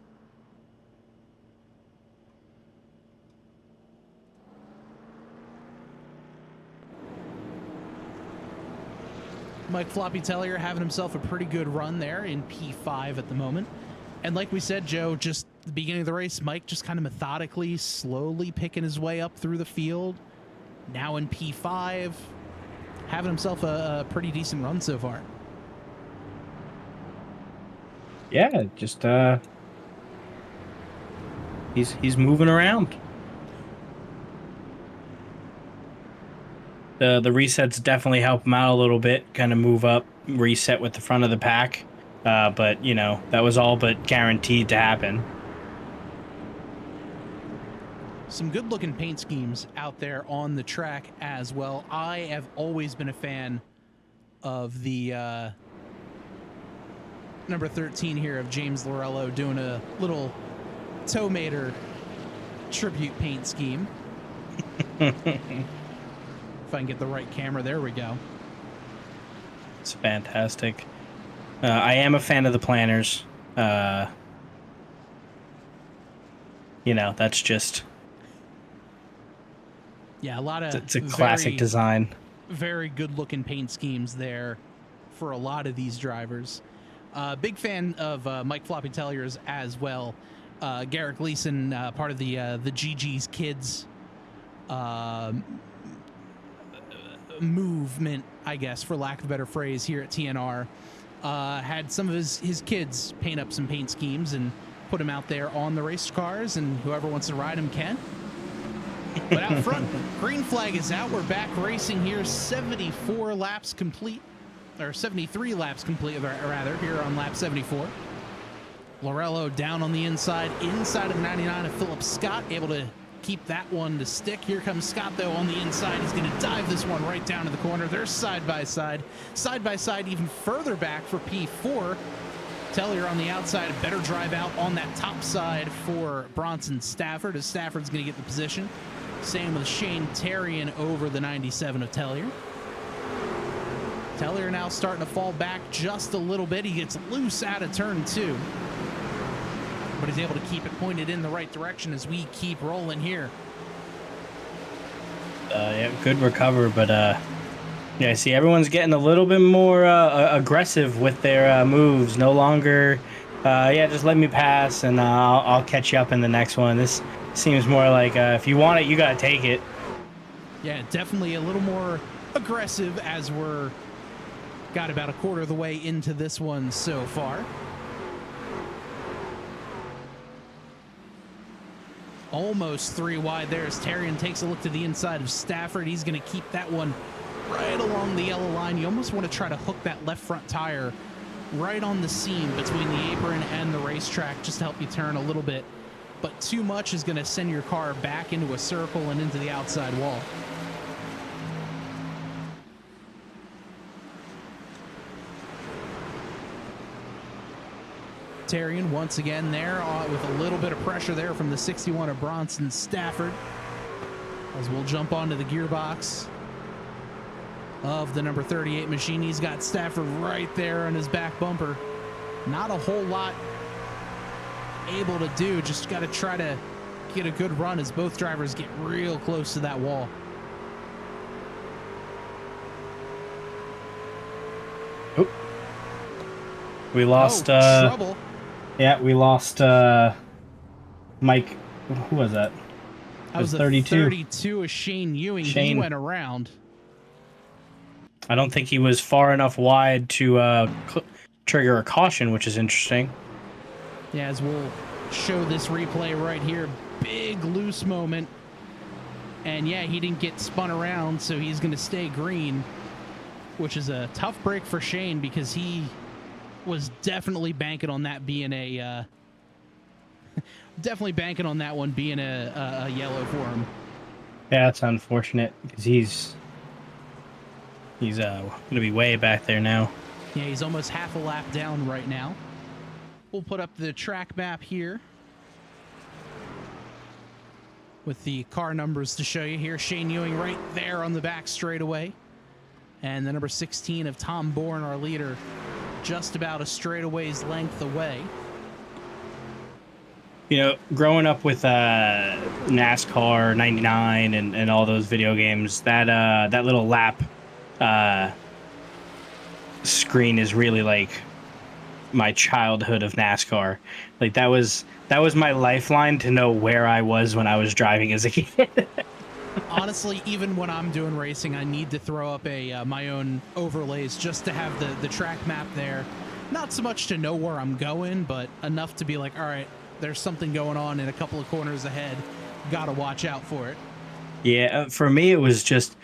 Speaker 1: Mike Floppy Tellier having himself a pretty good run there in P5 at the moment. And like we said, Joe, just the beginning of the race, Mike just kind of methodically, slowly picking his way up through the field. Now in P5, having himself a pretty decent run so far.
Speaker 2: Yeah, just he's moving around. The resets definitely help him out a little bit, kind of move up, reset with the front of the pack. But that was all but guaranteed to happen.
Speaker 1: Some good looking paint schemes out there on the track as well. I have always been a fan of the number 13 here of James Lorello doing a little Tomater tribute paint scheme. If I can get the right camera, there we go.
Speaker 2: It's fantastic. I am a fan of the planners. That's just...
Speaker 1: Yeah, a lot of...
Speaker 2: It's a classic design.
Speaker 1: Very good-looking paint schemes there for a lot of these drivers. Big fan of Mike Floppy Tellier's as well. Garrett Gleason, part of the GG's Kids movement, I guess, for lack of a better phrase, here at TNR. had some of his kids paint up some paint schemes and put them out there on the race cars, and whoever wants to ride them can. But out front, green flag is out. We're back racing here. 74 laps complete, or 73 laps complete, rather, here on lap 74. Lorello down on the inside of the 99 of Philip Scott, able to keep that one to stick. Here comes Scott, though, on the inside. He's going to dive this one right down to the corner. They're side by side, even further back for P4. Tellier on the outside, a better drive out on that top side for Bronson Stafford, as Stafford's going to get the position. Same with Shane Terrian over the 97 of Tellier. Tellier now starting to fall back just a little bit. He gets loose out of turn 2. But he's able to keep it pointed in the right direction as we keep rolling here.
Speaker 2: Yeah, good recover, but yeah, I see everyone's getting a little bit more aggressive with their moves. No longer, yeah, just let me pass and I'll catch you up in the next one. This seems more like if you want it, you gotta take it.
Speaker 1: Yeah, definitely a little more aggressive as we're got about a quarter of the way into this one so far. Almost 3 wide there as Terrian takes a look to the inside of Stafford. He's going to keep that one right along the yellow line. You almost want to try to hook that left front tire right on the seam between the apron and the racetrack just to help you turn a little bit. But too much is going to send your car back into a circle and into the outside wall. Terrian once again there with a little bit of pressure there from the 61 of Bronson Stafford, as we'll jump onto the gearbox of the number 38 machine. He's got Stafford right there on his back bumper. Not a whole lot able to do, just got to try to get a good run as both drivers get real close to that wall.
Speaker 2: Oop. We lost
Speaker 1: trouble.
Speaker 2: Yeah, we lost Mike. Who was that?
Speaker 1: That was 32. 32 of Shane Ewing. He went around.
Speaker 2: I don't think he was far enough wide to trigger a caution, which is interesting.
Speaker 1: Yeah, as we'll show this replay right here. Big loose moment. And yeah, he didn't get spun around, so he's going to stay green, which is a tough break for Shane because he was definitely banking on that being a definitely banking on that one being a yellow for him.
Speaker 2: Yeah, that's unfortunate because he's gonna be way back there now.
Speaker 1: Yeah, he's almost half a lap down right now. We'll put up the track map here with the car numbers to show you here. Shane Ewing right there on the back straightaway, and the number 16 of Tom Bourne, our leader, just about a straightaway's length away.
Speaker 2: You know, growing up with NASCAR 99 and all those video games, that little lap screen is really like my childhood of NASCAR. Like that was my lifeline to know where I was when I was driving as a kid.
Speaker 1: Honestly, even when I'm doing racing, I need to throw up my own overlays just to have the track map there. Not so much to know where I'm going, but enough to be like, all right, there's something going on in a couple of corners ahead. Got to watch out for it. Yeah,
Speaker 2: for me, it was just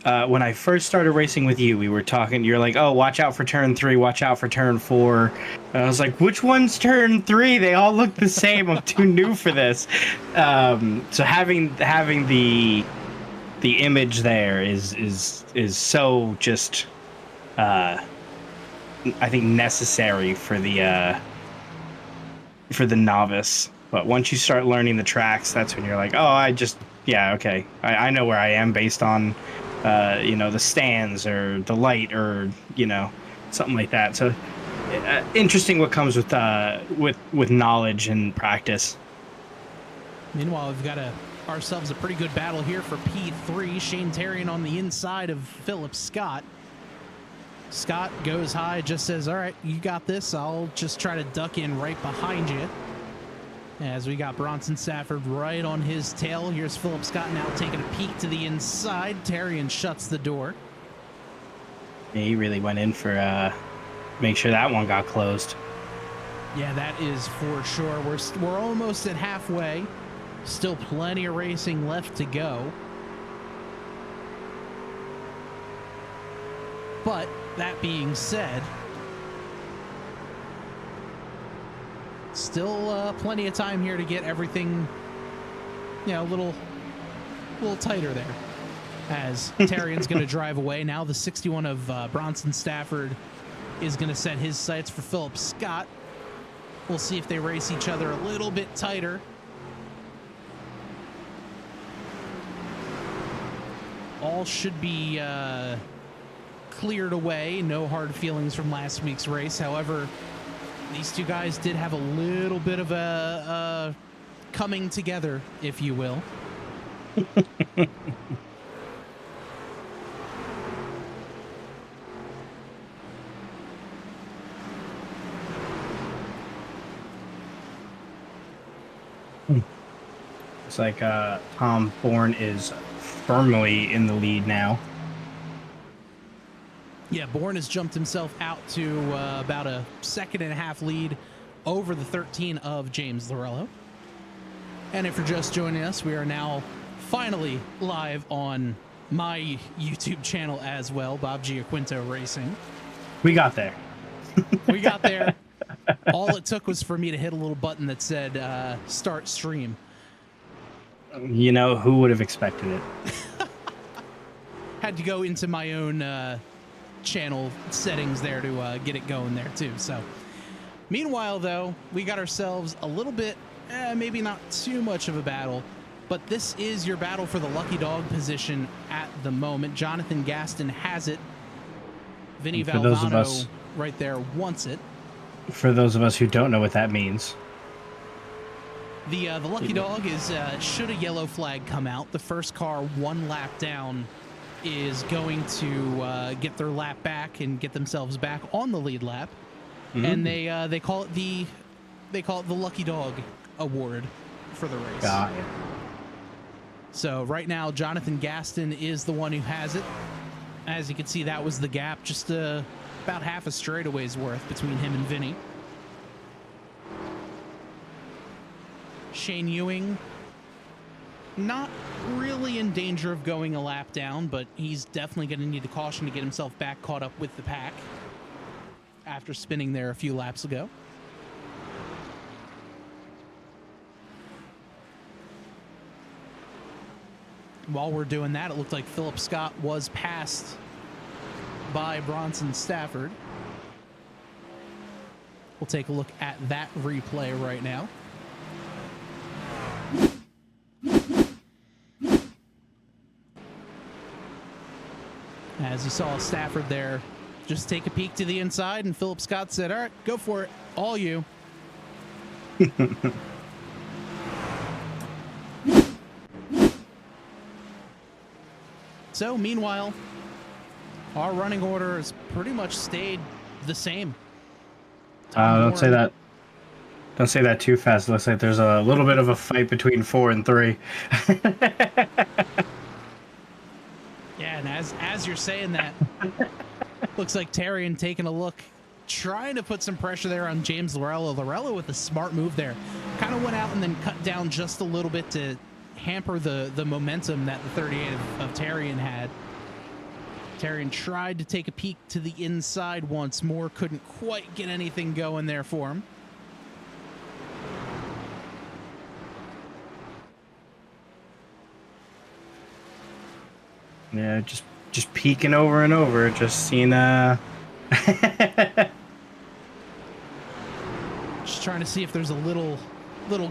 Speaker 2: when I first started racing with you, we were talking, you're like, oh, watch out for turn 3, watch out for turn 4. And I was like, which one's turn 3? They all look the same. I'm too new for this. So having the image there is so just I think necessary for the novice. But once you start learning the tracks, that's when you're like, oh, okay, I know where I am based on the stands or the light or something like that. So interesting what comes with knowledge and practice.
Speaker 1: Meanwhile, we've got ourselves a pretty good battle here for P3. Shane Terrian on the inside of Philip Scott. Scott goes high, just says, all right, you got this. I'll just try to duck in right behind you. As we got Bronson Stafford right on his tail. Here's Philip Scott now taking a peek to the inside. Terrian shuts the door.
Speaker 2: Yeah, he really went in for make sure that one got closed.
Speaker 1: Yeah, that is for sure. We're almost at halfway. Still plenty of racing left to go. But that being said, still plenty of time here to get everything, a little tighter there. As Tarian's going to drive away. Now the 61 of Bronson Stafford is going to set his sights for Philip Scott. We'll see if they race each other a little bit tighter. All should be cleared away. No hard feelings from last week's race. However, these two guys did have a little bit of a coming together, if you will.
Speaker 2: It's like Tom Bourne is firmly in the lead now.
Speaker 1: Yeah, Bourne has jumped himself out to about a 2.5 lead over the 13 of James Lorello. And if you're just joining us, we are now finally live on my YouTube channel as well, Bob Giaquinto Racing.
Speaker 2: We got there.
Speaker 1: We got there. All it took was for me to hit a little button that said start stream.
Speaker 2: You know, who would have expected it?
Speaker 1: Had to go into my own channel settings there to get it going there too. So meanwhile, though, we got ourselves a little bit, maybe not too much of a battle, but this is your battle for the lucky dog position at the moment. Jonathan Gaston has it. Vinny Valvano right there wants it.
Speaker 2: For those of us who don't know what that means.
Speaker 1: The lucky dog is, should a yellow flag come out, the first car one lap down is going to get their lap back and get themselves back on the lead lap. Mm-hmm. And they call it the lucky dog award for the race.
Speaker 2: Got it.
Speaker 1: So right now, Jonathan Gaston is the one who has it. As you can see, that was the gap, just about half a straightaway's worth between him and Vinny. Shane Ewing, not really in danger of going a lap down, but he's definitely going to need the caution to get himself back caught up with the pack after spinning there a few laps ago. While we're doing that, it looked like Philip Scott was passed by Bronson Stafford. We'll take a look at that replay right now. As you saw Stafford there, just take a peek to the inside, and Philip Scott said, all right, go for it. All you. So, meanwhile, our running order has pretty much stayed the same.
Speaker 2: Don't say that. Don't say that too fast. It looks like there's a little bit of a fight between 4 and 3.
Speaker 1: Yeah, and as you're saying that, looks like Tarian taking a look, trying to put some pressure there on James Lorello. Lorello with a smart move there. Kind of went out and then cut down just a little bit to hamper the momentum that the 38 of Tarian had. Tarian tried to take a peek to the inside once more, couldn't quite get anything going there for him.
Speaker 2: Yeah, just peeking over and over, just seeing
Speaker 1: just trying to see if there's a little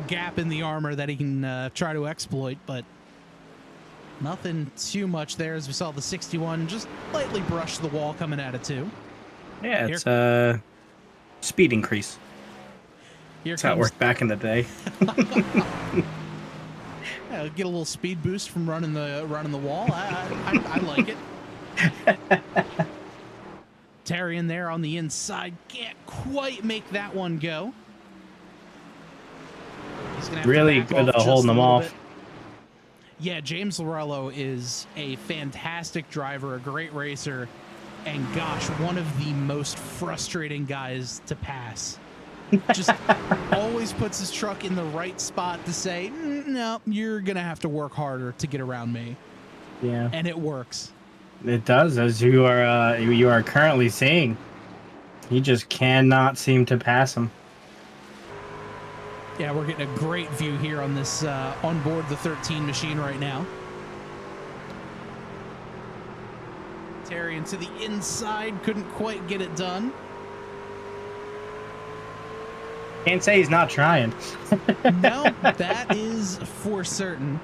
Speaker 1: gap in the armor that he can try to exploit, but nothing too much there. As we saw the 61 just lightly brush the wall coming at it too.
Speaker 2: Yeah, it's a speed increase. That's how it worked back in the day.
Speaker 1: Yeah, get a little speed boost from running the wall. I like it. Tarian there on the inside can't quite make that one go. He's gonna have
Speaker 2: really
Speaker 1: to back
Speaker 2: good
Speaker 1: off
Speaker 2: at holding them off.
Speaker 1: Bit. Yeah, James Lorello is a fantastic driver, a great racer. and gosh, one of the most frustrating guys to pass. Just always puts his truck in the right spot to say, no, you're going to have to work harder to get around me.
Speaker 2: Yeah.
Speaker 1: And it works.
Speaker 2: It does, as you are currently seeing. He just cannot seem to pass him.
Speaker 1: Yeah, we're getting a great view here on this on board the 13 machine right now. Terry into the inside, couldn't quite get it done.
Speaker 2: Can't say he's not trying.
Speaker 1: No, that is for certain.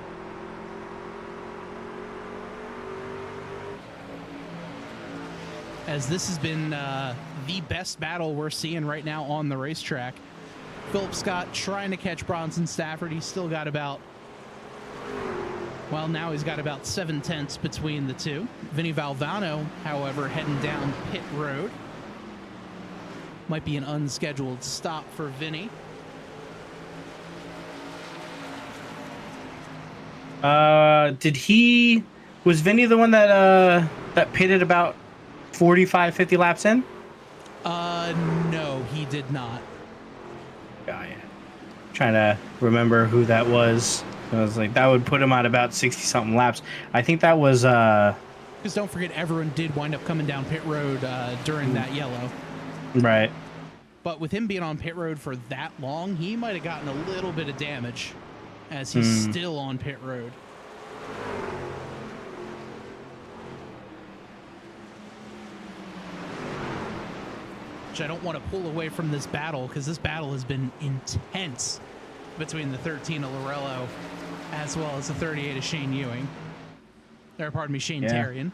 Speaker 1: As this has been the best battle we're seeing right now on the racetrack. Philip Scott trying to catch Bronson Stafford. He's still got about, well, now he's got about 7/10 between the two. Vinny Valvano, however, heading down pit road. Might be an unscheduled stop for Vinny.
Speaker 2: Was Vinny the one that pitted about 45, 50 laps in?
Speaker 1: No, he did not.
Speaker 2: Yeah. Trying to remember who that was. I was like, that would put him at about 60 something laps. I think that was
Speaker 1: because don't forget, everyone did wind up coming down pit road during that yellow.
Speaker 2: Right.
Speaker 1: But with him being on pit road for that long, he might have gotten a little bit of damage as he's still on pit road. Which I don't want to pull away from this battle, because this battle has been intense between the 13 of Lorello as well as the 38 of Shane Ewing. Or, pardon me, Shane Terrian.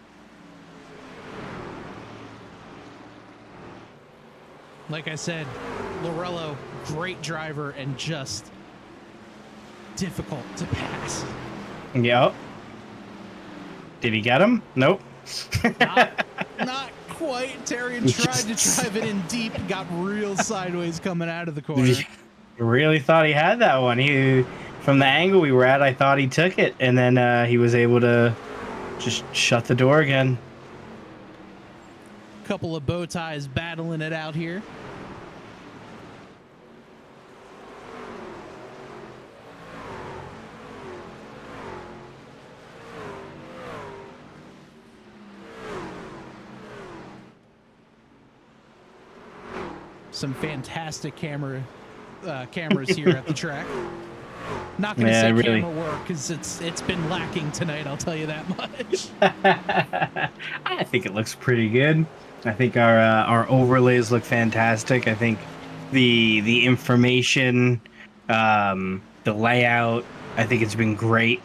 Speaker 1: Like I said, Lorello, great driver and just difficult to pass.
Speaker 2: Yep. Did he get him? Nope.
Speaker 1: Not quite. Terrian tried to drive it in deep, got real sideways coming out of the corner.
Speaker 2: Really thought he had that one. From the angle we were at, I thought he took it, and then he was able to just shut the door again.
Speaker 1: Couple of bow ties battling it out here. Some fantastic cameras here at the track. Not going to say
Speaker 2: really.
Speaker 1: camera work because it's been lacking tonight, I'll tell you that much.
Speaker 2: I think it looks pretty good. I think our overlays look fantastic. I think the information, the layout, I think it's been great.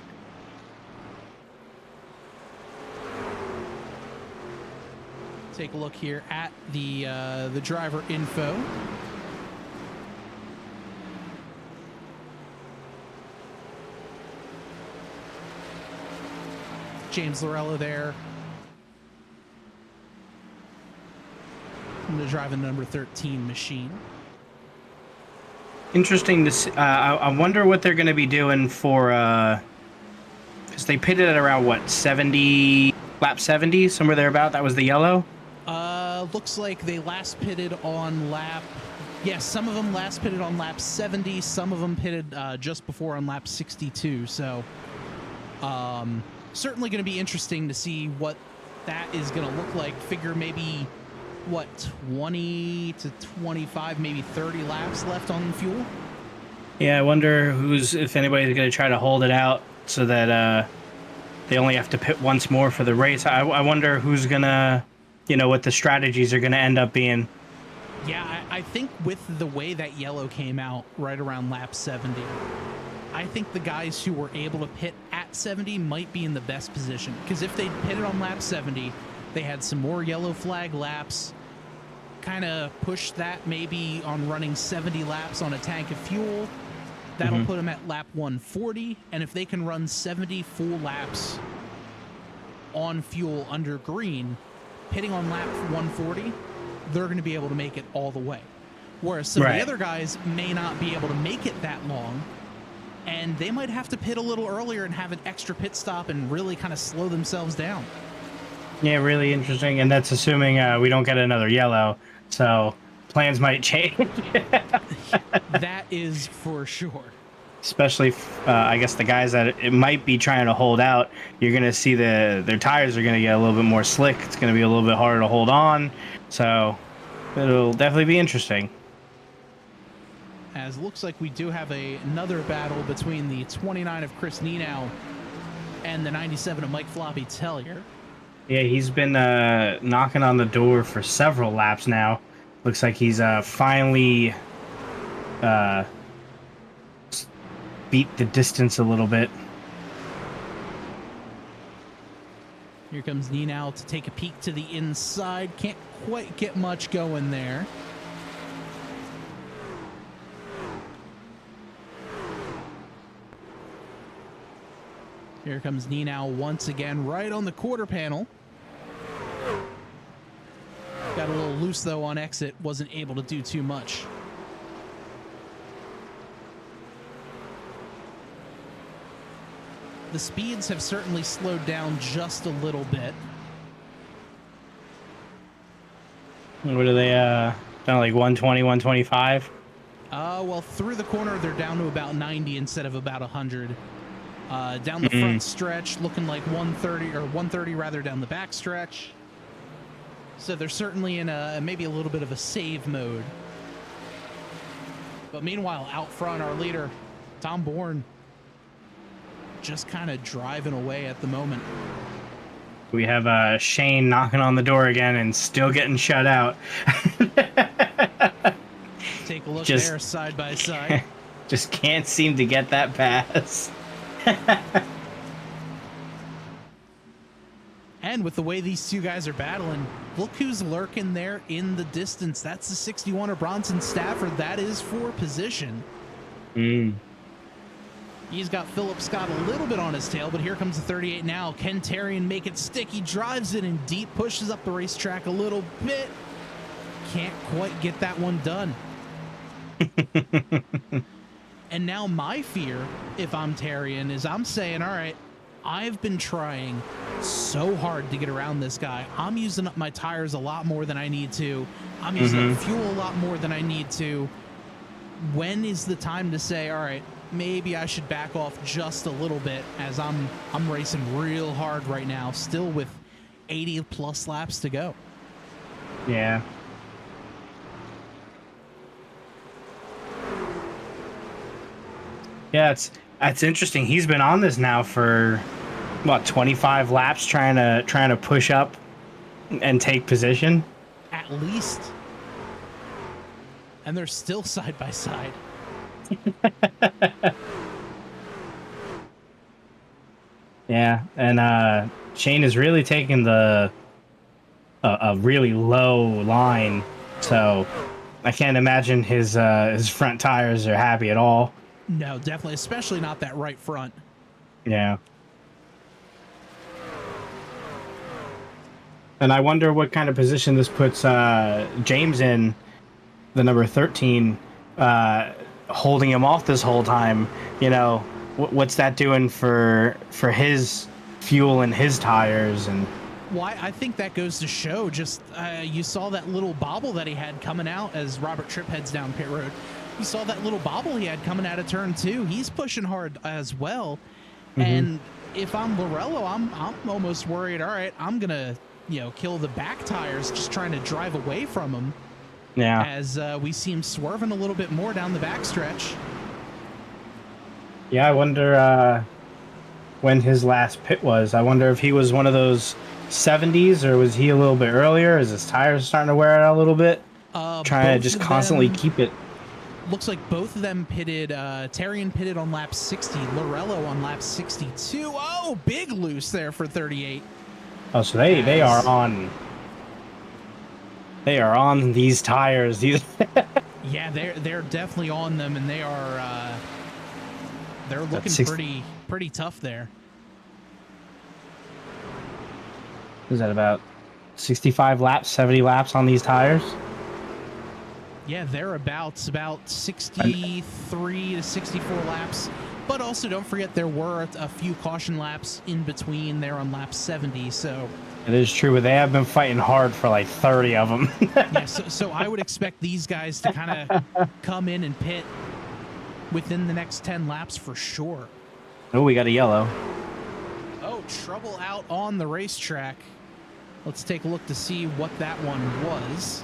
Speaker 1: Take a look here at the driver info. James Lorello there. The driving number 13 machine.
Speaker 2: Interesting to see. I wonder what they're going to be doing for, because they pitted at around what, 70, lap 70, somewhere thereabout. That was the yellow.
Speaker 1: Looks like they last pitted on lap. Yes, some of them last pitted on lap 70. Some of them pitted just before on lap 62. So, certainly going to be interesting to see what that is going to look like. Figure maybe, what, 20 to 25, maybe 30 laps left on fuel.
Speaker 2: Yeah, I wonder if anybody's going to try to hold it out so that they only have to pit once more for the race. I wonder who's going to, what the strategies are going to end up being.
Speaker 1: Yeah, I think with the way that yellow came out right around lap 70, I think the guys who were able to pit at 70 might be in the best position. Because if they pitted on lap 70, they had some more yellow flag laps, kind of push that maybe on running 70 laps on a tank of fuel. That'll put them at lap 140. And if they can run 70 full laps on fuel under green, pitting on lap 140, they're going to be able to make it all the way. Whereas some of the other guys may not be able to make it that long, and they might have to pit a little earlier and have an extra pit stop and really kind of slow themselves down.
Speaker 2: Yeah, really interesting. And that's assuming we don't get another yellow. So plans might change.
Speaker 1: That is for sure.
Speaker 2: Especially, I guess the guys that it might be trying to hold out, you're going to see their tires are going to get a little bit more slick. It's going to be a little bit harder to hold on. So it'll definitely be interesting.
Speaker 1: As looks like we do have another battle between the 29 of Chris Nenow and the 97 of Mike Floppy Tellier.
Speaker 2: Yeah, he's been knocking on the door for several laps now. Looks like he's finally beat the distance a little bit.
Speaker 1: Here comes Nenow to take a peek to the inside. Can't quite get much going there. Here comes Nenow once again, right on the quarter panel. Got a little loose, though, on exit. Wasn't able to do too much. The speeds have certainly slowed down just a little bit.
Speaker 2: What are they, down like 120, 125?
Speaker 1: Well, through the corner, they're down to about 90 instead of about 100. Down the front stretch, looking like 130, or 130 rather, down the back stretch. So they're certainly in maybe a little bit of a save mode. But meanwhile, out front, our leader, Tom Bourne, just kind of driving away at the moment.
Speaker 2: We have Shane knocking on the door again and still getting shut out.
Speaker 1: Take a look there, side by side.
Speaker 2: Just can't seem to get that pass.
Speaker 1: And with the way these two guys are battling, look who's lurking there in the distance. That's the 61 of Bronson Stafford. That is for position. He's got Philip Scott a little bit on his tail, but here comes the 38 now. Ken Terrian make it stick. He drives it in deep, pushes up the racetrack a little bit. Can't quite get that one done. And now my fear, if I'm Terrian, is I'm saying, all right, I've been trying so hard to get around this guy. I'm using up my tires a lot more than I need to. I'm using up fuel a lot more than I need to. When is the time to say, all right, maybe I should back off just a little bit, as I'm racing real hard right now, still with 80 plus laps to go.
Speaker 2: Yeah. Yeah, it's interesting. He's been on this now for what, 25 laps, trying to push up and take position.
Speaker 1: At least. And they're still side by side.
Speaker 2: Yeah, and Shane is really taking a really low line, so I can't imagine his front tires are happy at all.
Speaker 1: No, definitely, especially not that right front.
Speaker 2: Yeah. And I wonder what kind of position this puts James in, the number 13, holding him off this whole time. You know, what's that doing for his fuel and his tires? And
Speaker 1: why, I think that goes to show just you saw that little bobble that he had coming out as Robert Tripp heads down pit road. You saw that little bobble he had coming out of turn 2. He's pushing hard as well. And if I'm Lorello, I'm almost worried. All right, I'm gonna kill the back tires, just trying to drive away from him.
Speaker 2: Yeah.
Speaker 1: As we see him swerving a little bit more down the back stretch.
Speaker 2: Yeah, I wonder when his last pit was. I wonder if he was one of those 70s, or was he a little bit earlier? Is his tires starting to wear out a little bit? Trying to just constantly keep it.
Speaker 1: Looks like both of them pitted. Terrian pitted on lap 60. Lorello on lap 62. Oh, big loose there for 38.
Speaker 2: Oh, so they are on. They are on these tires. These.
Speaker 1: Yeah, they're definitely on them, and they are. They're looking pretty tough there.
Speaker 2: Is that about 65 laps, 70 laps on these tires?
Speaker 1: Yeah, they're about 63 to 64 laps. But also, don't forget there were a few caution laps in between there on lap 70. So
Speaker 2: it is true, but they have been fighting hard for like 30 of them.
Speaker 1: yeah, so I would expect these guys to kind of come in and pit within the next 10 laps for sure.
Speaker 2: Oh, we got a yellow.
Speaker 1: Oh, trouble out on the racetrack. Let's take a look to see what that one was.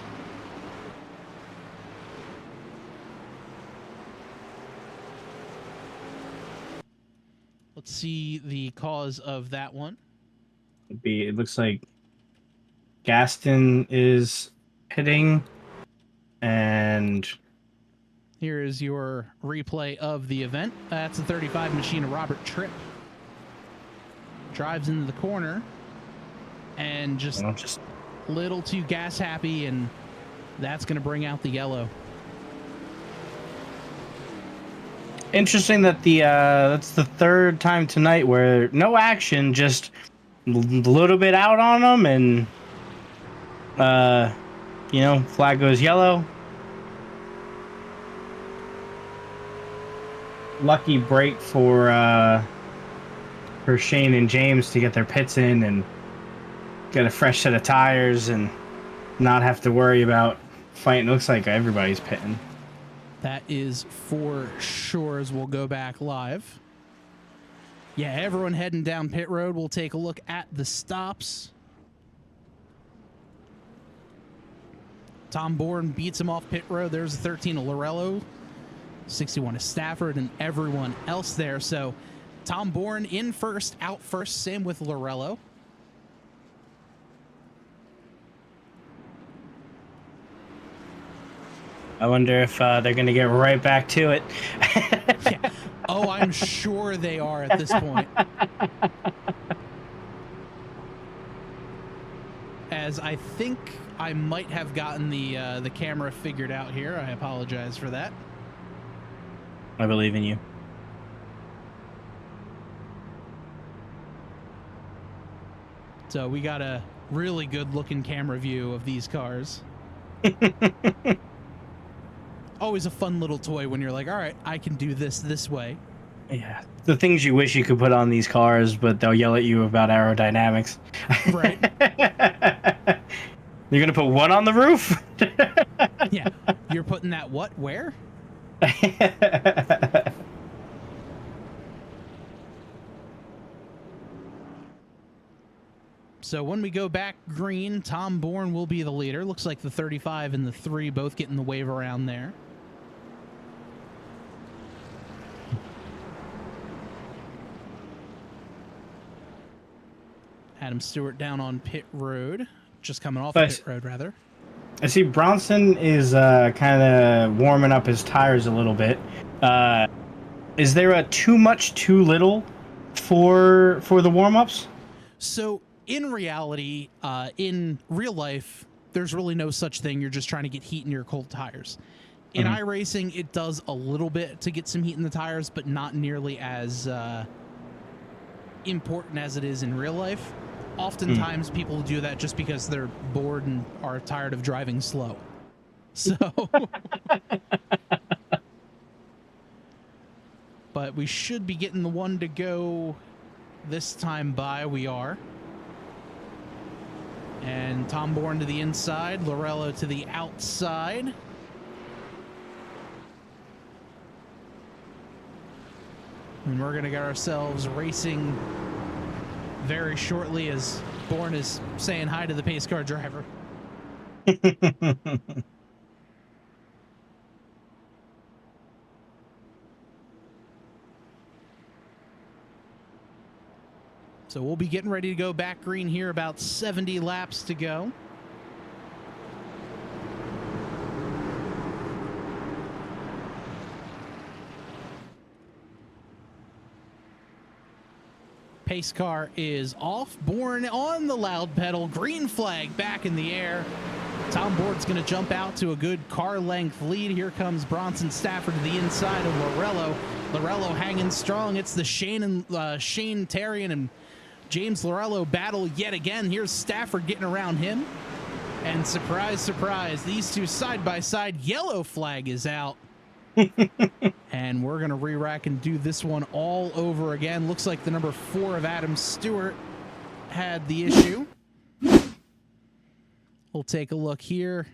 Speaker 1: Let's see the cause of that one.
Speaker 2: It looks like Gaston is pitting, and
Speaker 1: here is your replay of the event. That's the 35 machine of Robert Tripp. Drives into the corner and just a little too gas happy, and that's going to bring out the yellow.
Speaker 2: Interesting that that's the third time tonight where no action, just a little bit out on them, and flag goes yellow. Lucky break for Shane and James to get their pits in and get a fresh set of tires and not have to worry about fighting. It looks like everybody's pitting.
Speaker 1: That is for sure, as we'll go back live. Yeah, everyone heading down pit road. We'll take a look at the stops. Tom Bourne beats him off pit road. There's a 13 of Lorello, 61 of Stafford, and everyone else there. So Tom Bourne in first, out first. Same with Lorello.
Speaker 2: I wonder if they're going to get right back to it.
Speaker 1: Yeah. Oh, I'm sure they are at this point. As I think I might have gotten the camera figured out here. I apologize for that.
Speaker 2: I believe in you.
Speaker 1: So we got a really good looking camera view of these cars. Always a fun little toy when you're like, all right, I can do this way.
Speaker 2: Yeah. The things you wish you could put on these cars, but they'll yell at you about aerodynamics.
Speaker 1: Right.
Speaker 2: You're going to put what on the roof?
Speaker 1: Yeah. You're putting that what? Where? So when we go back green, Tom Bourne will be the leader. Looks like the 35 and the 3 both getting the wave around there. Adam Stewart down on pit road. Just coming off pit road, rather.
Speaker 2: I see Bronson is kind of warming up his tires a little bit. Is there a too much, too little for the warm-ups?
Speaker 1: So in reality, in real life, there's really no such thing. You're just trying to get heat in your cold tires. In iRacing, it does a little bit to get some heat in the tires, but not nearly as important as it is in real life. Oftentimes, people do that just because they're bored and are tired of driving slow. So, but we should be getting the one to go this time by. We are. And Tom Bourne to the inside, Lorello to the outside. And we're going to get ourselves racing very shortly as Bourne is saying hi to the pace car driver. So we'll be getting ready to go back green here, about 70 laps to go. Pace car is off. Bourne on the loud pedal. Green flag back in the air. Tom Bourne's going to jump out to a good car length lead. Here comes Bronson Stafford to the inside of Lorello. Lorello hanging strong. It's the Shane Tarian and James Lorello battle yet again. Here's Stafford getting around him. And surprise, surprise, these two side by side. Yellow flag is out. And And we're going to re-rack and do this one all over again. Looks like the number 4 of Adam Stewart had the issue. We'll take a look here.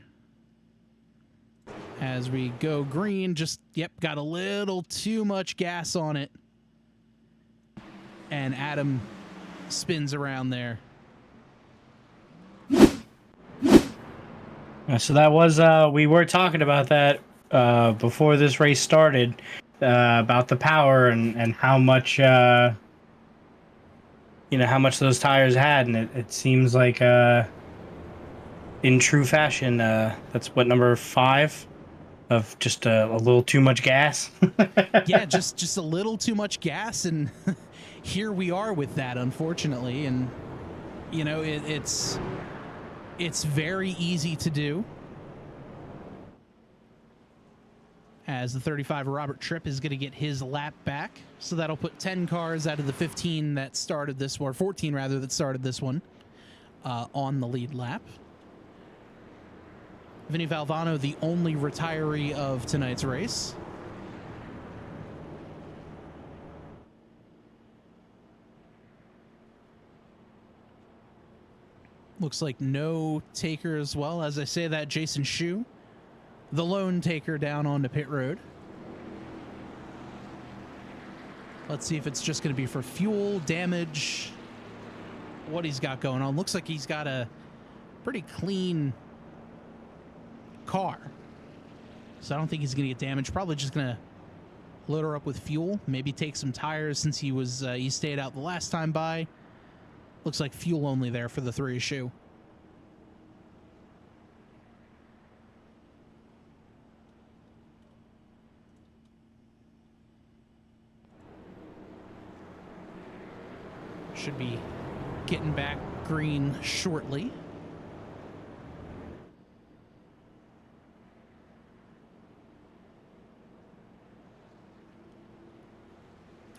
Speaker 1: As we go green, just, yep, got a little too much gas on it. And Adam spins around there.
Speaker 2: So that was, we were talking about that before this race started, about the power and how much, how much those tires had. And it seems like, in true fashion, that's what, number 5? Of just a little too much gas.
Speaker 1: Yeah, just a little too much gas, and here we are with that, unfortunately. And you know, it's very easy to do. As the 35 Robert Tripp is going to get his lap back, so that'll put 10 cars out of the 15 that started this one, or 14 rather, that started this one, on the lead lap. Vinny Valvano, the only retiree of tonight's race. Looks like no taker as well. As I say that, Jason Shu, the lone taker down onto pit road. Let's see if it's just going to be for fuel, damage, what he's got going on. Looks like he's got a pretty clean car, so I don't think he's gonna get damaged. Probably just gonna load her up with fuel, maybe take some tires since he stayed out the last time by. Looks like fuel only there for the 3 issue. Should be getting back green shortly.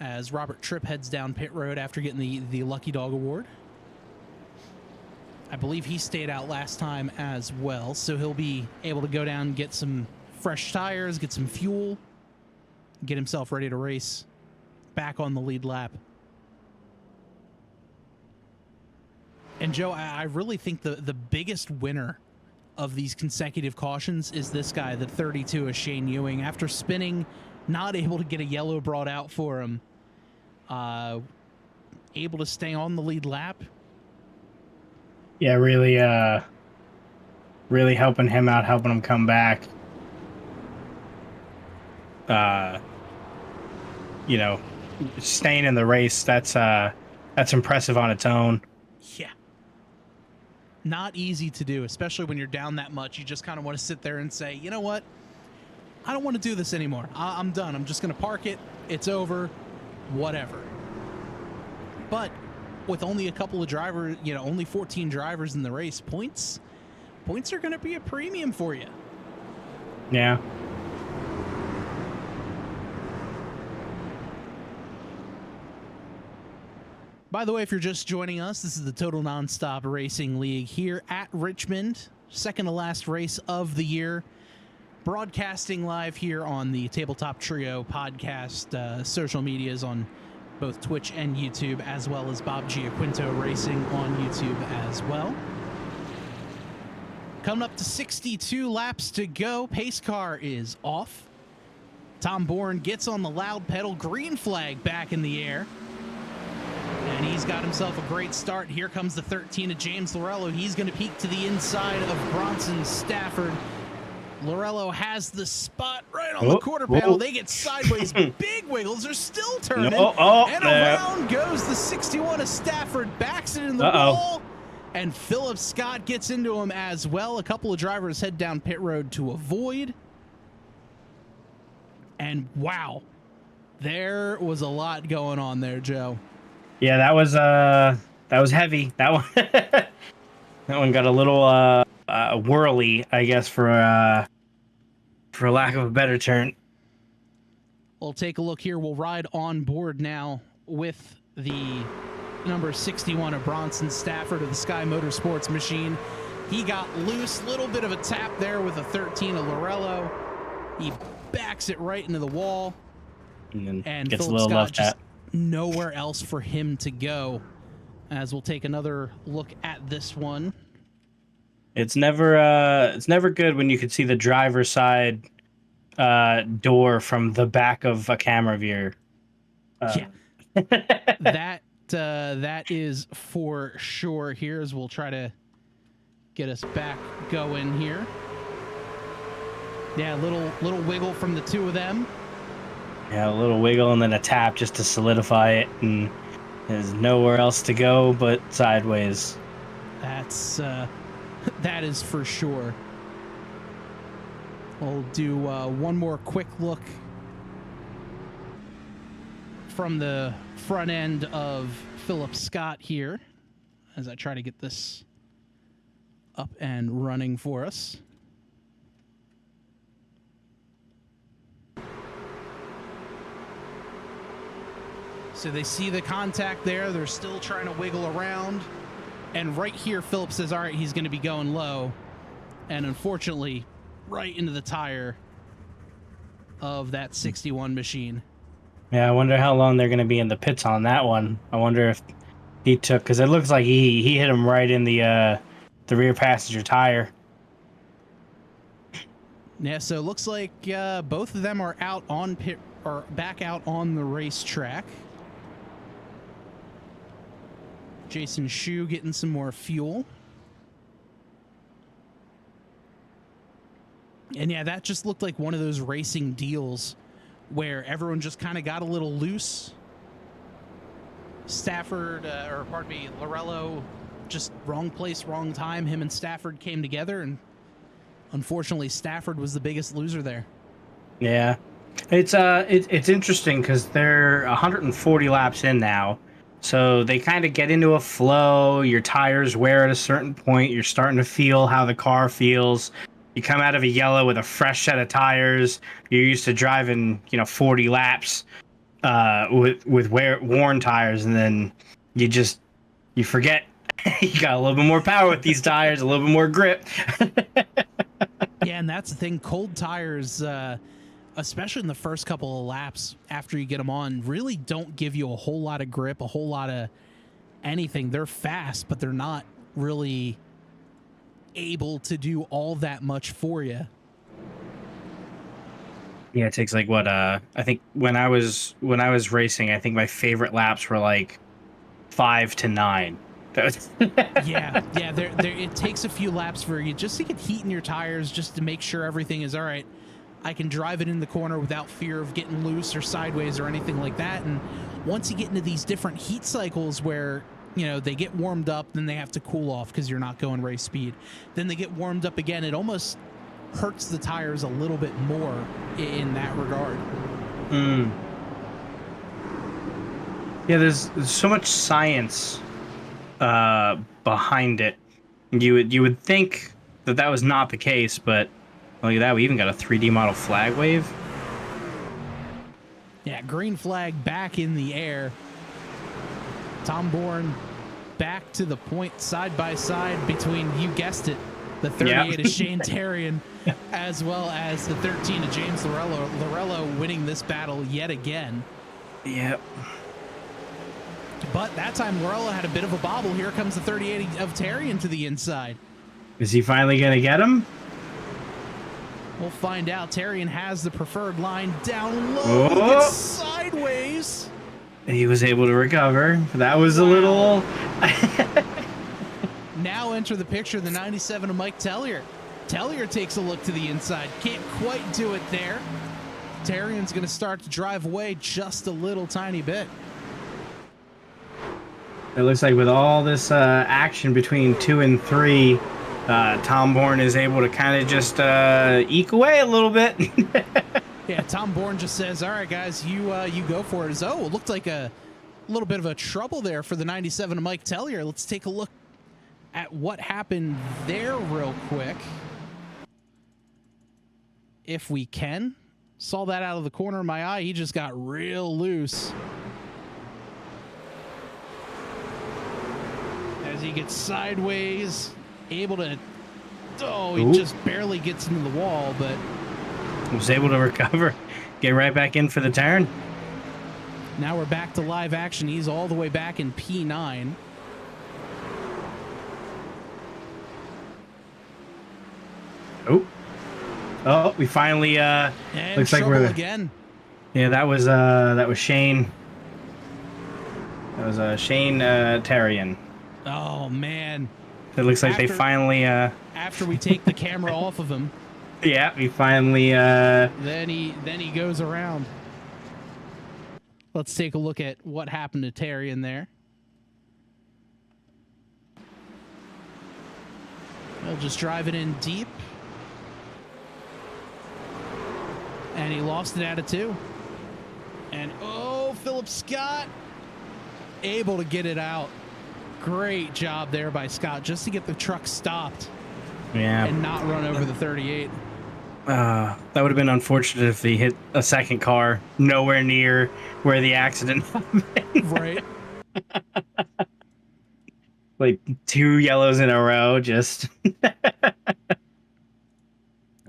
Speaker 1: As Robert Tripp heads down pit road after getting the Lucky Dog Award. I believe he stayed out last time as well, so he'll be able to go down and get some fresh tires, get some fuel, get himself ready to race back on the lead lap. And Joe, I really think the biggest winner of these consecutive cautions is this guy, the 32 of Shane Ewing. After spinning, not able to get a yellow brought out for him, able to stay on the lead lap.
Speaker 2: Yeah, really helping him out, helping him come back. Staying in the race, that's impressive on its own.
Speaker 1: Yeah. Not easy to do, especially when you're down that much. You just kind of want to sit there and say, you know what? I don't want to do this anymore. I'm done. I'm just going to park it. It's over. Whatever. But with only a couple of drivers, only 14 drivers in the race, points are going to be a premium for you.
Speaker 2: Yeah.
Speaker 1: By the way, if you're just joining us, this is the Total Nonstop Racing League here at Richmond. Second to last race of the year. Broadcasting live here on the Tabletop Trio podcast, social medias on both Twitch and YouTube, as well as Bob Giaquinto Racing on YouTube as well. Coming up to 62 laps to go. Pace car is off. Tom Bourne gets on the loud pedal. Green flag back in the air. And he's got himself a great start. Here comes the 13 of James Lorello. He's going to peek to the inside of Bronson Stafford. Lorello has the spot right on the quarter panel. They get sideways, big wiggles. They're still turning. And around goes the 61 of Stafford, backs it in the wall. And Philip Scott gets into him as well. A couple of drivers head down pit road to avoid. And wow, there was a lot going on there, Joe.
Speaker 2: Yeah, that was heavy. That one that one got a little whirly, I guess, for lack of a better term.
Speaker 1: We'll take a look here. We'll ride on board now with the number 61 of Bronson Stafford of the Sky Motorsports machine. He got loose, little bit of a tap there with a 13 of Lorello. He backs it right into the wall.
Speaker 2: and then
Speaker 1: And
Speaker 2: gets
Speaker 1: Philip
Speaker 2: a little
Speaker 1: Scott
Speaker 2: left
Speaker 1: just
Speaker 2: at.
Speaker 1: nowhere else for him to go. As we'll take another look at this one.
Speaker 2: It's never good when you can see the driver's side door from the back of a camera view.
Speaker 1: Yeah, that is for sure. Here, as we'll try to get us back going here. Yeah, little wiggle from the two of them.
Speaker 2: Yeah, a little wiggle and then a tap just to solidify it, and there's nowhere else to go but sideways.
Speaker 1: That's that is for sure. We'll do one more quick look from the front end of Philip Scott here as I try to get this up and running for us. So they see the contact there. They're still trying to wiggle around. And right here, Philip says, all right, he's going to be going low. And unfortunately, right into the tire of that 61 machine.
Speaker 2: Yeah, I wonder how long they're going to be in the pits on that one. I wonder if he took, because it looks like he hit him right in the rear passenger tire.
Speaker 1: Yeah, so it looks like both of them are out on pit or back out on the racetrack. Jason Shu getting some more fuel. And yeah, that just looked like one of those racing deals where everyone just kind of got a little loose. Stafford, or pardon me, Lorello, just wrong place, wrong time. Him and Stafford came together, and unfortunately, Stafford was the biggest loser there.
Speaker 2: Yeah, it's interesting because they're 140 laps in now, so they kind of get into a flow. Your tires wear at a certain point. You're starting to feel how the car feels. You come out of a yellow with a fresh set of tires. You're used to driving, 40 laps with worn tires, and then you forget you got a little bit more power with these tires, a little bit more grip.
Speaker 1: Yeah, and that's the thing. Cold tires, especially in the first couple of laps after you get them on, really don't give you a whole lot of grip, a whole lot of anything. They're fast, but they're not really able to do all that much for you.
Speaker 2: Yeah, it takes like what I think when I was racing, I think my favorite laps were like 5 to 9.
Speaker 1: yeah. It takes a few laps for you just to get heat in your tires, just to make sure everything is all right. I can drive it in the corner without fear of getting loose or sideways or anything like that. And once you get into these different heat cycles where, they get warmed up, then they have to cool off because you're not going race speed. Then they get warmed up again. It almost hurts the tires a little bit more in that regard.
Speaker 2: Yeah, there's so much science behind it. You would think that was not the case, but look at that. We even got a 3D model flag wave.
Speaker 1: Yeah, green flag back in the air. Tom Bourne back to the point side by side between, you guessed it, the 38 of Shane Terrian, as well as the 13 of James Lorello. Lorello winning this battle yet again.
Speaker 2: Yep.
Speaker 1: But that time Lorello had a bit of a bobble. Here comes the 38 of Terrian to the inside.
Speaker 2: Is he finally going to get him?
Speaker 1: We'll find out. Terrian has the preferred line down low. He gets sideways.
Speaker 2: He was able to recover. That was a little...
Speaker 1: Now enter the picture the 97 of Mike Tellier. Tellier takes a look to the inside. Can't quite do it there. Terrian's going to start to drive away just a little tiny bit.
Speaker 2: It looks like with all this action between 2 and 3, Tom Bourne is able to kind of just eke away a little bit.
Speaker 1: Yeah, Tom Bourne just says, all right, guys, you go for it. It looked like a little bit of a trouble there for the 97 of Mike Tellier. Let's take a look at what happened there real quick, if we can. Saw that out of the corner of my eye. He just got real loose. As he gets sideways, able to... Oh, he just barely gets into the wall, but...
Speaker 2: Was able to recover, get right back in for the turn.
Speaker 1: Now we're back to live action. He's all the way back in P9.
Speaker 2: Oh, we finally looks like we're
Speaker 1: again.
Speaker 2: Yeah, that was Shane. That was Shane Tarian.
Speaker 1: Oh man.
Speaker 2: It looks like they finally
Speaker 1: after we take the camera off of him.
Speaker 2: Yeah, we finally
Speaker 1: then he goes around. Let's take a look at what happened to Tarian there. He'll just drive it in deep. And he lost it out of 2. And oh, Philip Scott able to get it out. Great job there by Scott just to get the truck stopped.
Speaker 2: Yeah.
Speaker 1: And not run over the 38.
Speaker 2: That would have been unfortunate if they hit a second car nowhere near where the accident happened.
Speaker 1: Right.
Speaker 2: Like 2 yellows in a row, just.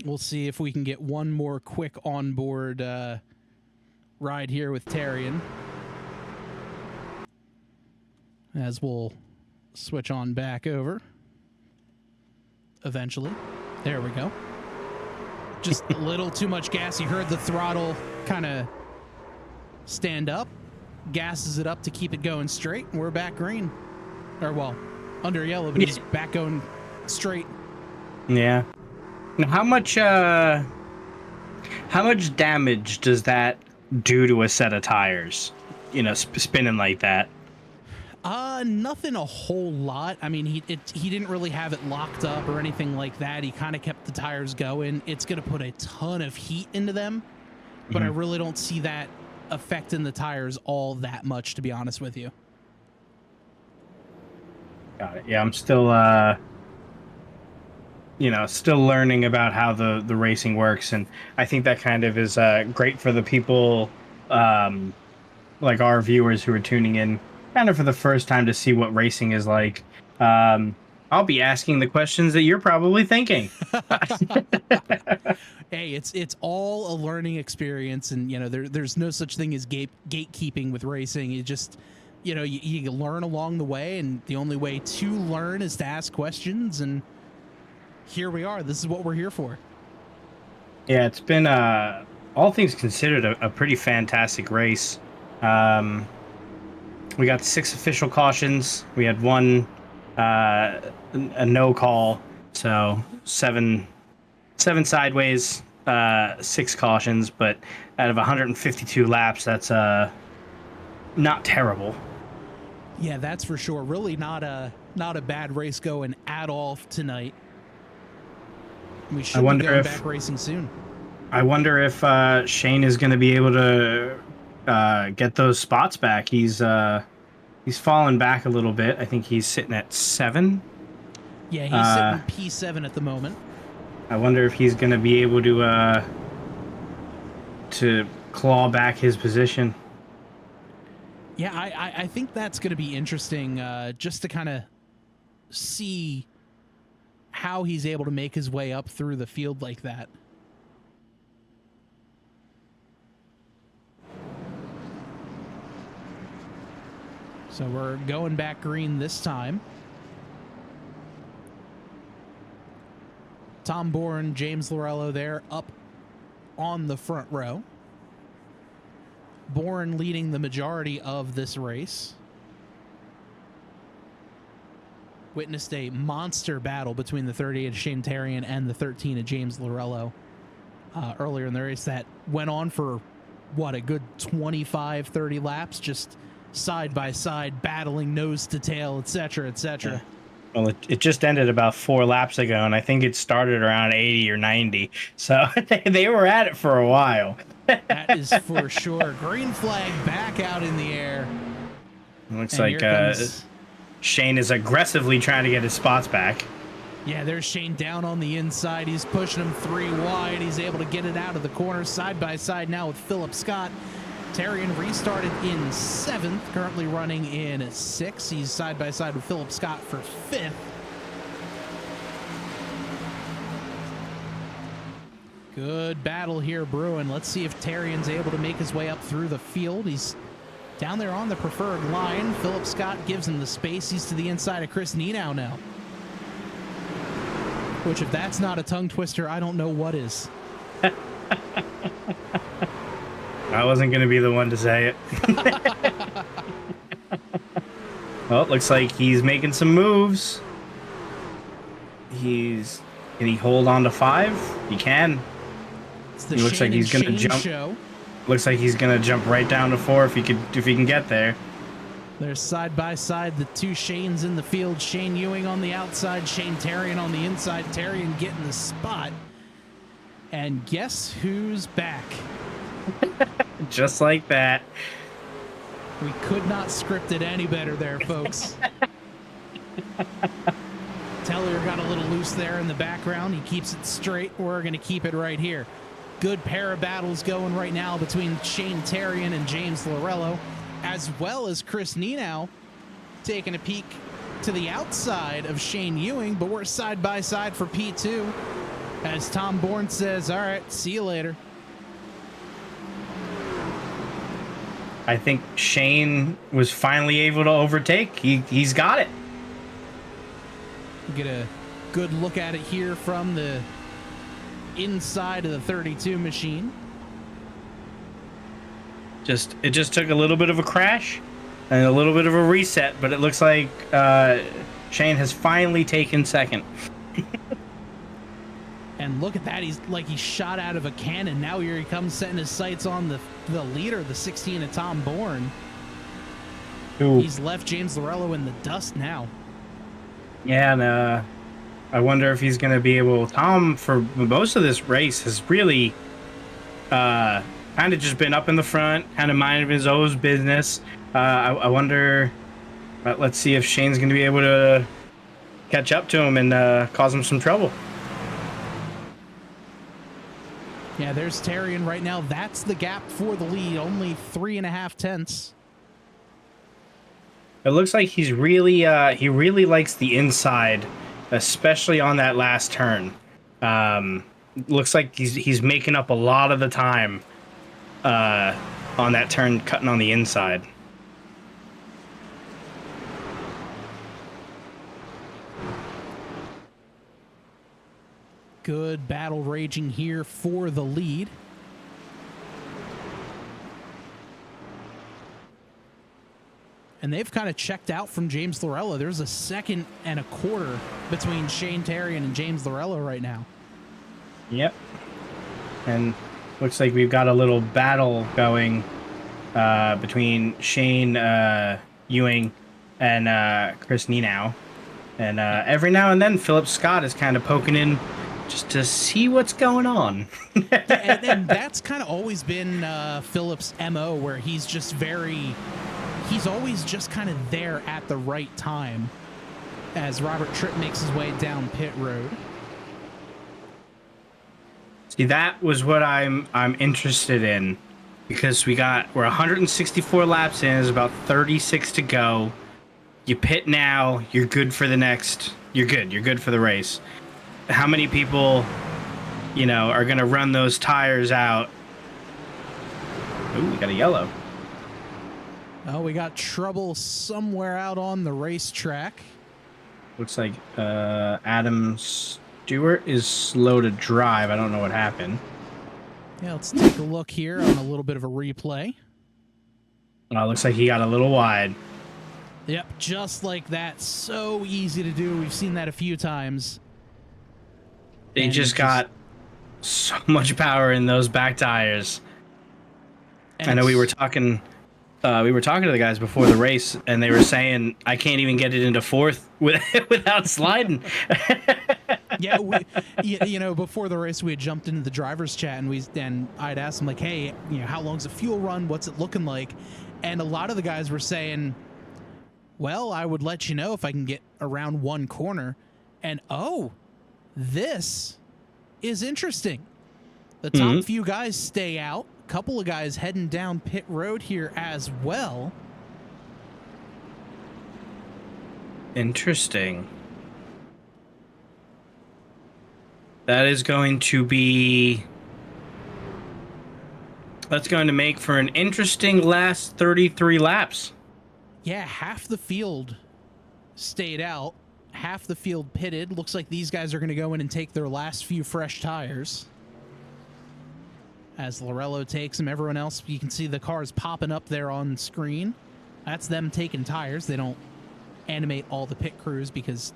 Speaker 1: We'll see if we can get one more quick onboard ride here with Tarian. As we'll switch on back over. Eventually. There we go. Just a little too much gas. You heard the throttle kind of stand up. Gasses it up to keep it going straight. And we're back green. Or, well, under yellow, but he's back going straight.
Speaker 2: Yeah. Now, how much damage does that do to a set of tires? You know, spinning like that.
Speaker 1: Nothing a whole lot. I mean, he didn't really have it locked up or anything like that. He kind of kept the tires going. It's going to put a ton of heat into them, but I really don't see that affecting the tires all that much, to be honest with you.
Speaker 2: Got it. Yeah, I'm still, still learning about how the racing works, and I think that kind of is great for the people, like our viewers who are tuning in kind of for the first time to see what racing is like. I'll be asking the questions that you're probably thinking.
Speaker 1: Hey, it's all a learning experience, and there's no such thing as gatekeeping with racing. You just you learn along the way, and the only way to learn is to ask questions, and here we are. This is what we're here for.
Speaker 2: Yeah, it's been all things considered a pretty fantastic race. We got 6 official cautions. We had 1 a no call, so 7 sideways, 6 cautions, but out of 152 laps, that's not terrible.
Speaker 1: Yeah, that's for sure. Really not a bad race going at all tonight. We should be going back racing soon.
Speaker 2: I wonder if Shane is going to be able to get those spots back. He's fallen back a little bit. I think he's sitting at 7.
Speaker 1: Yeah, he's sitting P7 at the moment.
Speaker 2: I wonder if he's going to be able to claw back his position.
Speaker 1: Yeah, I think that's going to be interesting, just to kind of see how he's able to make his way up through the field like that. So we're going back green this time. Tom Bourne, James Lorello there up on the front row. Bourne leading the majority of this race. Witnessed a monster battle between the 38 of Shane Tarian and the 13 of James Lorello earlier in the race that went on for, a good 25, 30 laps, just side by side, battling nose to tail, etc., etc.
Speaker 2: Yeah. Well, it just ended about 4 laps ago, and I think it started around 80 or 90, so they were at it for a while.
Speaker 1: That is for sure. Green flag back out in the air.
Speaker 2: Looks like Shane is aggressively trying to get his spots back.
Speaker 1: Yeah, there's Shane down on the inside. He's pushing him 3 wide. He's able to get it out of the corner side by side now with Philip Scott. Tarian restarted in 7th, currently running in 6th. He's side by side with Philip Scott for 5th. Good battle here brewing. Let's see if Tarian's able to make his way up through the field. He's Down there on the preferred line, Philip Scott gives him the space. He's to the inside of Chris Nenow now. Which, if that's not a tongue twister, I don't know what is.
Speaker 2: I wasn't going to be the one to say it. Well, it looks like he's making some moves. Can he hold on to 5? He can.
Speaker 1: It looks like he's going to jump. Show.
Speaker 2: Looks like he's going to jump right down to 4 if he can get there.
Speaker 1: They're side by side, the two Shanes in the field. Shane Ewing on the outside, Shane Terrian on the inside. Terrian getting the spot. And guess who's back?
Speaker 2: Just like that.
Speaker 1: We could not script it any better there, folks. Teller got a little loose there in the background. He keeps it straight. We're going to keep it right here. Good pair of battles going right now between Shane Terrian and James Lorello, as well as Chris Nenow taking a peek to the outside of Shane Ewing, but we're side by side for P2 as Tom Bourne says, all right, see you later.
Speaker 2: I think Shane was finally able to overtake. He's got it.
Speaker 1: Get a good look at it here from the inside of the 32 machine.
Speaker 2: It just took a little bit of a crash and a little bit of a reset, but it looks like Shane has finally taken second.
Speaker 1: And look at that, he's shot out of a cannon. Now here he comes, setting his sights on the leader, the 16 of Tom Bourne.
Speaker 2: Ooh.
Speaker 1: He's left James Lorello in the dust now.
Speaker 2: Yeah, and I wonder if he's going to be able... Tom, for most of this race, has really kind of just been up in the front, kind of minding his own business. I wonder... let's see if Shane's going to be able to catch up to him and cause him some trouble.
Speaker 1: Yeah, there's Terrian right now. That's the gap for the lead, only 3.5 tenths.
Speaker 2: It looks like he really likes the inside, especially on that last turn. Looks like he's making up a lot of the time on that turn, cutting on the inside.
Speaker 1: Good battle raging here for the lead. And they've kind of checked out from James Lorello. There's a 1.25 seconds between Shane Terrian and James Lorello right now.
Speaker 2: Yep. And looks like we've got a little battle going between Shane Ewing and Chris Nenow. And every now and then, Philip Scott is kind of poking in just to see what's going on.
Speaker 1: and that's kind of always been Philip's MO, where he's always just kind of there at the right time as Robert Tripp makes his way down pit road.
Speaker 2: See, that was what I'm interested in, because we're 164 laps in, there's about 36 to go. You pit now, you're good for the next. You're good for the race. How many people, are going to run those tires out? Ooh, we got a yellow.
Speaker 1: Oh, we got trouble somewhere out on the racetrack.
Speaker 2: Looks like Adam Stewart is slow to drive. I don't know what happened.
Speaker 1: Yeah, let's take a look here on a little bit of a replay.
Speaker 2: Looks like he got a little wide.
Speaker 1: Yep, just like that. So easy to do. We've seen that a few times.
Speaker 2: They just got so much power in those back tires. I know we were talking to the guys before the race, and they were saying I can't even get it into fourth without sliding.
Speaker 1: Yeah, before the race we had jumped into the driver's chat, and I'd asked them, like, hey, how long's the fuel run? What's it looking like? And a lot of the guys were saying, well, I would let you know if I can get around one corner. And this is interesting. The top few guys stay out. A couple of guys heading down pit road here as well.
Speaker 2: Interesting. That is going to be That's going to make for an interesting last 33 laps.
Speaker 1: Yeah, half the field stayed out, half the field pitted. Looks like these guys are going to go in and take their last few fresh tires. As Lorello takes them, everyone else, you can see the cars popping up there on screen. That's them taking tires. They don't animate all the pit crews because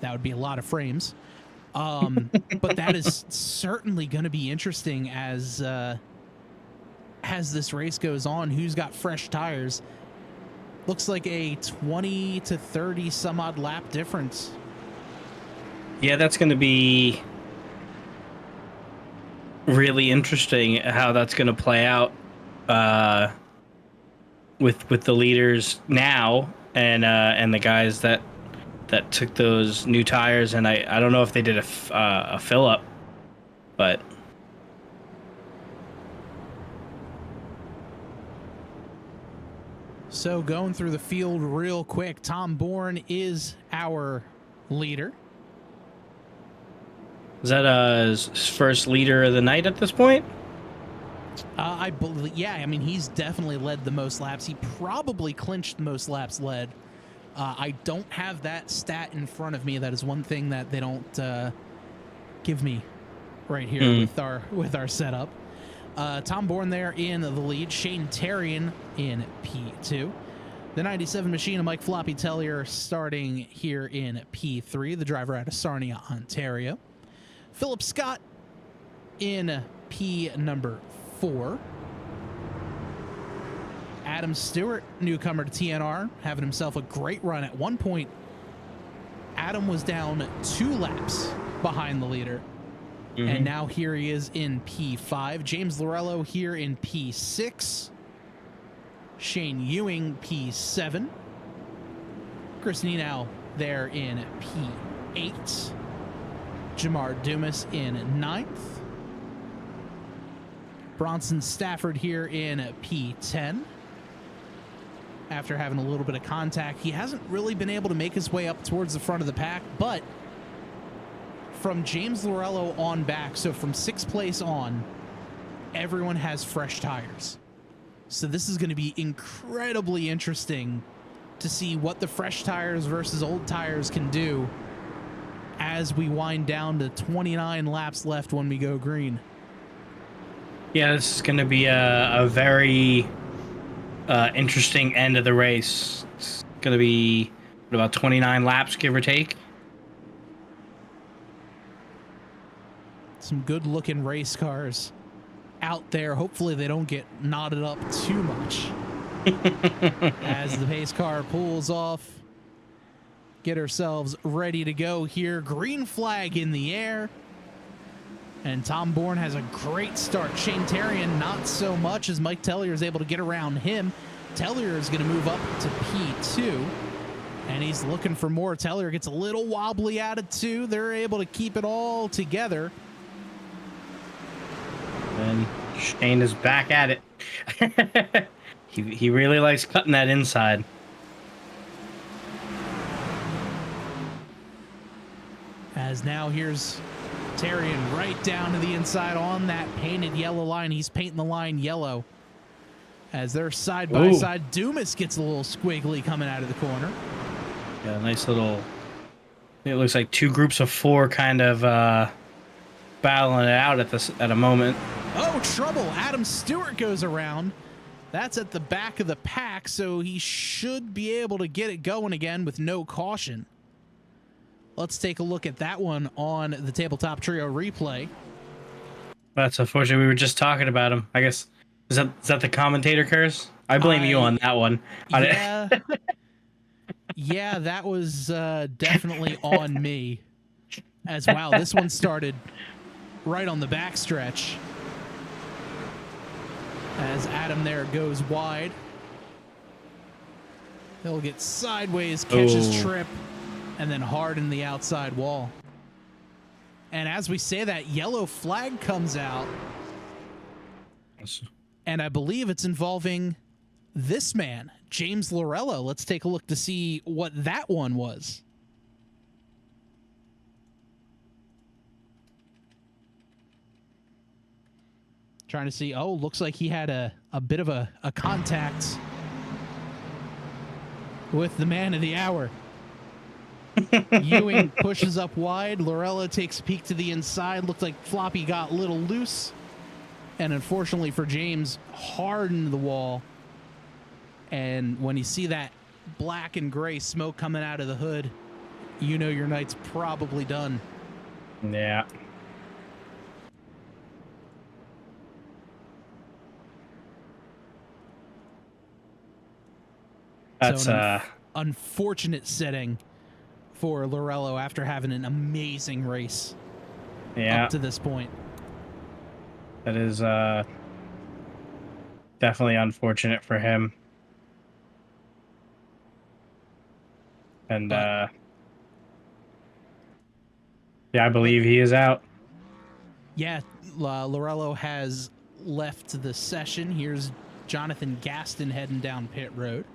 Speaker 1: that would be a lot of frames. But that is certainly going to be interesting as this race goes on. Who's got fresh tires? Looks like a 20 to 30 some odd lap difference.
Speaker 2: Yeah, that's going to be really interesting how that's going to play out with the leaders now and the guys that took those new tires. And I don't know if they did a fill up, but
Speaker 1: so going through the field real quick, Tom Bourne is our leader.
Speaker 2: is that his first leader of the night at this point?
Speaker 1: I believe, yeah. I mean, he's definitely led the most laps. He probably clinched the most laps led. I don't have that stat in front of me. That is one thing that they don't give me right here with our setup. Tom Bourne there in the lead. Shane Terrian in P2. The 97 machine of Mike Floppy Tellier starting here in P3. The driver out of Sarnia, Ontario. Philip Scott in P number 4. Adam Stewart, newcomer to TNR, having himself a great run. At one point, Adam was down 2 laps behind the leader. And now here he is in P5. James Lorello here in P6. Shane Ewing, P7. Chris Nenow there in P8. Jamar Dumas in 9th. Bronson Stafford here in P10. After having a little bit of contact, he hasn't really been able to make his way up towards the front of the pack, but from James Lorello on back, so from 6th place on, everyone has fresh tires. So this is going to be incredibly interesting to see what the fresh tires versus old tires can do as we wind down to 29 laps left when we go green.
Speaker 2: Yeah, this is going to be a very interesting end of the race. It's going to be about 29 laps, give or take.
Speaker 1: Some good looking race cars out there. Hopefully they don't get knotted up too much. As the pace car pulls off, get ourselves ready to go here. Green flag in the air. And Tom Bourne has a great start. Shane Terrian, not so much, as Mike Tellier is able to get around him. Tellier is going to move up to P2. And he's looking for more. Tellier gets a little wobbly out of 2. They're able to keep it all together.
Speaker 2: And Shane is back at it. He really likes cutting that inside.
Speaker 1: As now here's Terrian right down to the inside on that painted yellow line. He's painting the line yellow. As they're side by side, Dumas gets a little squiggly coming out of the corner.
Speaker 2: Yeah, nice little. It looks like 2 groups of 4 kind of battling it out at a moment.
Speaker 1: Oh, trouble. Adam Stewart goes around. That's at the back of the pack, so he should be able to get it going again with no caution. Let's take a look at that one on the Tabletop Trio replay.
Speaker 2: That's unfortunate. We were just talking about him. I guess is that the commentator curse? I blame you on that one.
Speaker 1: Yeah, yeah, that was definitely on me. As wow, this one started right on the backstretch. As Adam there goes wide. He'll get sideways, catches trip, and then hard in the outside wall. And as we say that, yellow flag comes out. And I believe it's involving this man, James Lorello. Let's take a look to see what that one was. Trying to see. Oh, looks like he had a bit of a contact with the man of the hour. Ewing pushes up wide. Lorello takes a peek to the inside. Looked like Floppy got a little loose. And unfortunately for James, hardened the wall. And when you see that black and gray smoke coming out of the hood, you know your night's probably done.
Speaker 2: Yeah. That's
Speaker 1: so an unfortunate setting for Lorello after having an amazing race up to this point.
Speaker 2: That is definitely unfortunate for him. And yeah, I believe he is out.
Speaker 1: Yeah, Lorello has left the session. Here's Jonathan Gaston heading down pit road.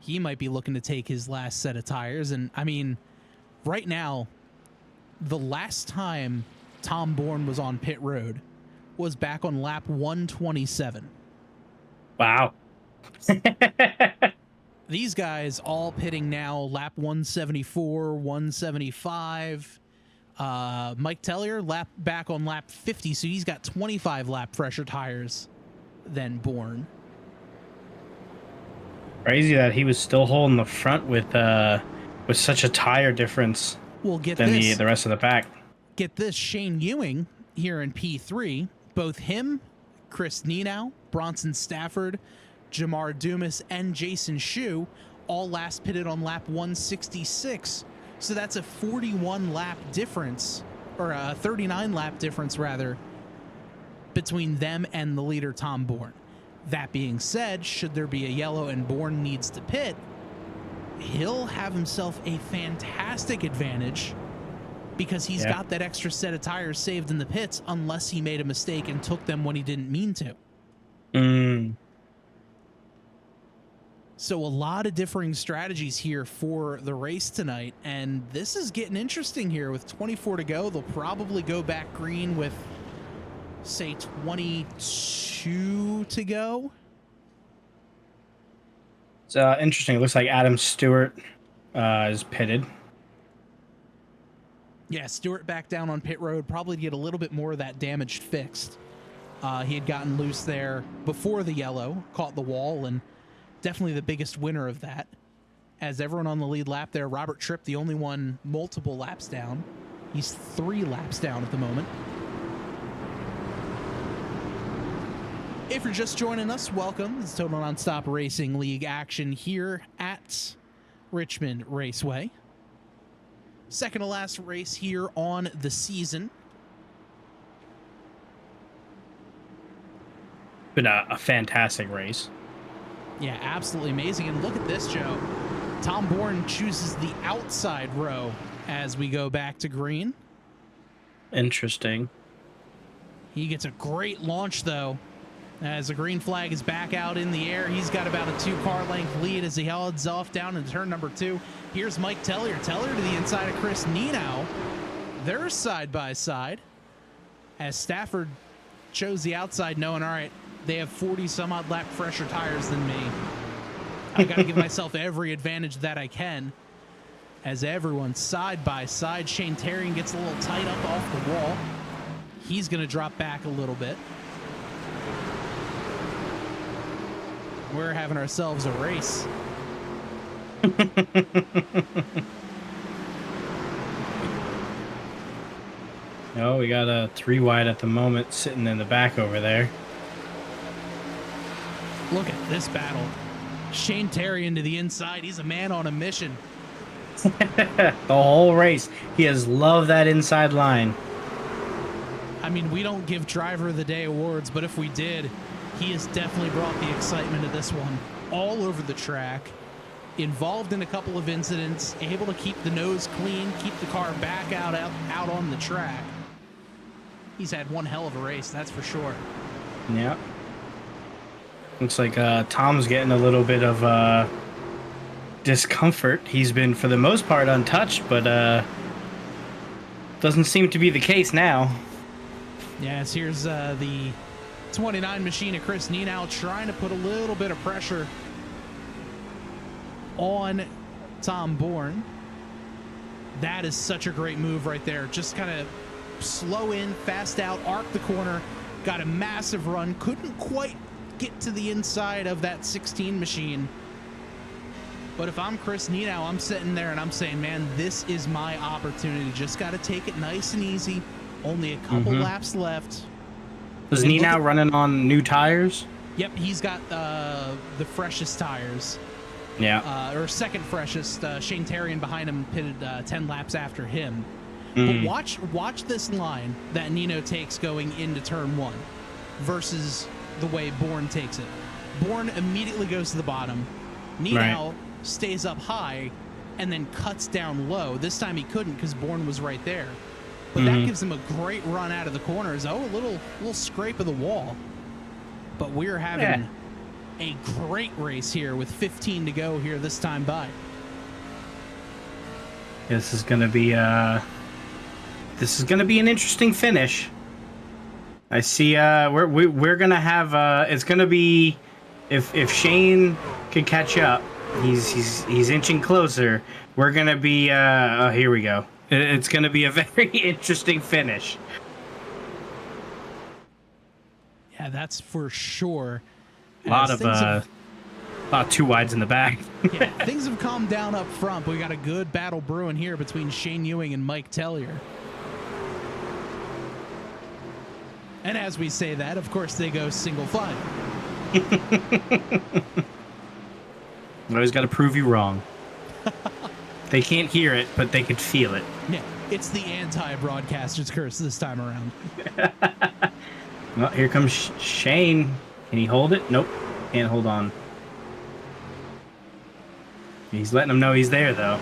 Speaker 1: He might be looking to take his last set of tires. And, I mean, right now, the last time Tom Bourne was on pit road was back on lap 127.
Speaker 2: Wow.
Speaker 1: These guys all pitting now lap 174, 175. Mike Tellier back on lap 50, so he's got 25 lap fresher tires than Bourne.
Speaker 2: Crazy that he was still holding the front with such a tire difference than the rest of the pack.
Speaker 1: Get this, Shane Ewing here in P3, both him, Chris Nenow, Bronson Stafford, Jamar Dumas, and Jason Shue all last pitted on lap 166. So that's a 41 lap difference, or a 39 lap difference rather, between them and the leader Tom Bourne. That being said, should there be a yellow and Bourne needs to pit, he'll have himself a fantastic advantage because he's got that extra set of tires saved in the pits unless he made a mistake and took them when he didn't mean to. So a lot of differing strategies here for the race tonight, and this is getting interesting here. With 24 to go, they'll probably go back green with, say, 22 to go.
Speaker 2: It's interesting. It looks like Adam Stewart is pitted.
Speaker 1: Yeah, Stewart back down on pit road, probably to get a little bit more of that damage fixed. He had gotten loose there before the yellow, caught the wall, and definitely the biggest winner of that. As everyone on the lead lap there, Robert Tripp, the only one multiple laps down. He's 3 laps down at the moment. If you're just joining us, welcome. It's Total Nonstop Racing League action here at Richmond Raceway. Second to last race here on the season.
Speaker 2: Been a fantastic race.
Speaker 1: Yeah, absolutely amazing. And look at this, Joe. Tom Bourne chooses the outside row as we go back to green.
Speaker 2: Interesting.
Speaker 1: He gets a great launch, though. As the green flag is back out in the air, he's got about a 2-car length lead as he heads off down in turn number 2. Here's Mike Tellier. Tellier to the inside of Chris Nenow. They're side by side. As Stafford chose the outside, knowing, all right, they have 40-some-odd lap fresher tires than me. I've got to give myself every advantage that I can. As everyone's side by side, Shane Terrian gets a little tight up off the wall. He's going to drop back a little bit. We're having ourselves a race.
Speaker 2: No, we got a 3 wide at the moment sitting in the back over there.
Speaker 1: Look at this battle. Shane Terrian to the inside. He's a man on a mission.
Speaker 2: The whole race. He has loved that inside line.
Speaker 1: I mean, we don't give Driver of the Day awards, but if we did, he has definitely brought the excitement of this one all over the track. Involved in a couple of incidents, able to keep the nose clean, keep the car back out on the track. He's had one hell of a race, that's for sure.
Speaker 2: Yeah. Looks like Tom's getting a little bit of discomfort. He's been, for the most part, untouched, but doesn't seem to be the case now.
Speaker 1: Yes, here's the 29 machine of Chris Nenow trying to put a little bit of pressure on Tom Bourne. That is such a great move right there. Just kind of slow in, fast out, arc the corner, got a massive run, couldn't quite get to the inside of that 16 machine. But if I'm Chris Nenow, I'm sitting there and I'm saying, man, this is my opportunity. Just got to take it nice and easy. Only a couple laps left.
Speaker 2: Is Nenow running on new tires?
Speaker 1: Yep, he's got the freshest tires.
Speaker 2: Yeah.
Speaker 1: Or second freshest. Shane Terrian behind him pitted 10 laps after him. But watch this line that Nino takes going into turn 1 versus the way Bourne takes it. Bourne immediately goes to the bottom. Nino stays up high and then cuts down low. This time he couldn't because Bourne was right there. But that gives him a great run out of the corners. Oh, a little scrape of the wall. But we're having a great race here with 15 to go here this time by.
Speaker 2: This is gonna be an interesting finish. I see. We're gonna have. It's gonna be if Shane can catch up. He's inching closer. We're gonna be. Oh, here we go. It's gonna be a very interesting finish.
Speaker 1: Yeah, that's for sure.
Speaker 2: A lot of too wides in the back.
Speaker 1: Yeah, things have calmed down up front. But we got a good battle brewing here between Shane Ewing and Mike Tellier. And as we say that, of course, they go single file.
Speaker 2: Always got to prove you wrong. They can't hear it, but they could feel it.
Speaker 1: Yeah, it's the anti-broadcaster's curse this time around.
Speaker 2: Well, here comes Shane. Can he hold it? Nope. Can't hold on. He's letting him know he's there, though.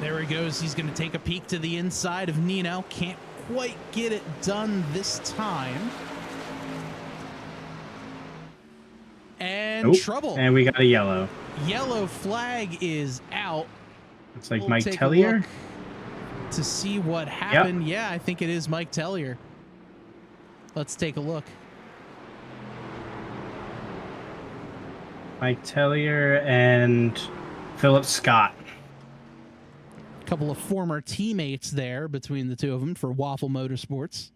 Speaker 1: There he goes. He's going to take a peek to the inside of Nino. Can't quite get it done this time. And trouble.
Speaker 2: And we got a yellow.
Speaker 1: Yellow flag is out.
Speaker 2: It's like Mike Tellier.
Speaker 1: To see what happened. Yep. Yeah, I think it is Mike Tellier. Let's take a look.
Speaker 2: Mike Tellier and Philip Scott.
Speaker 1: A couple of former teammates there between the two of them for Waffle Motorsports.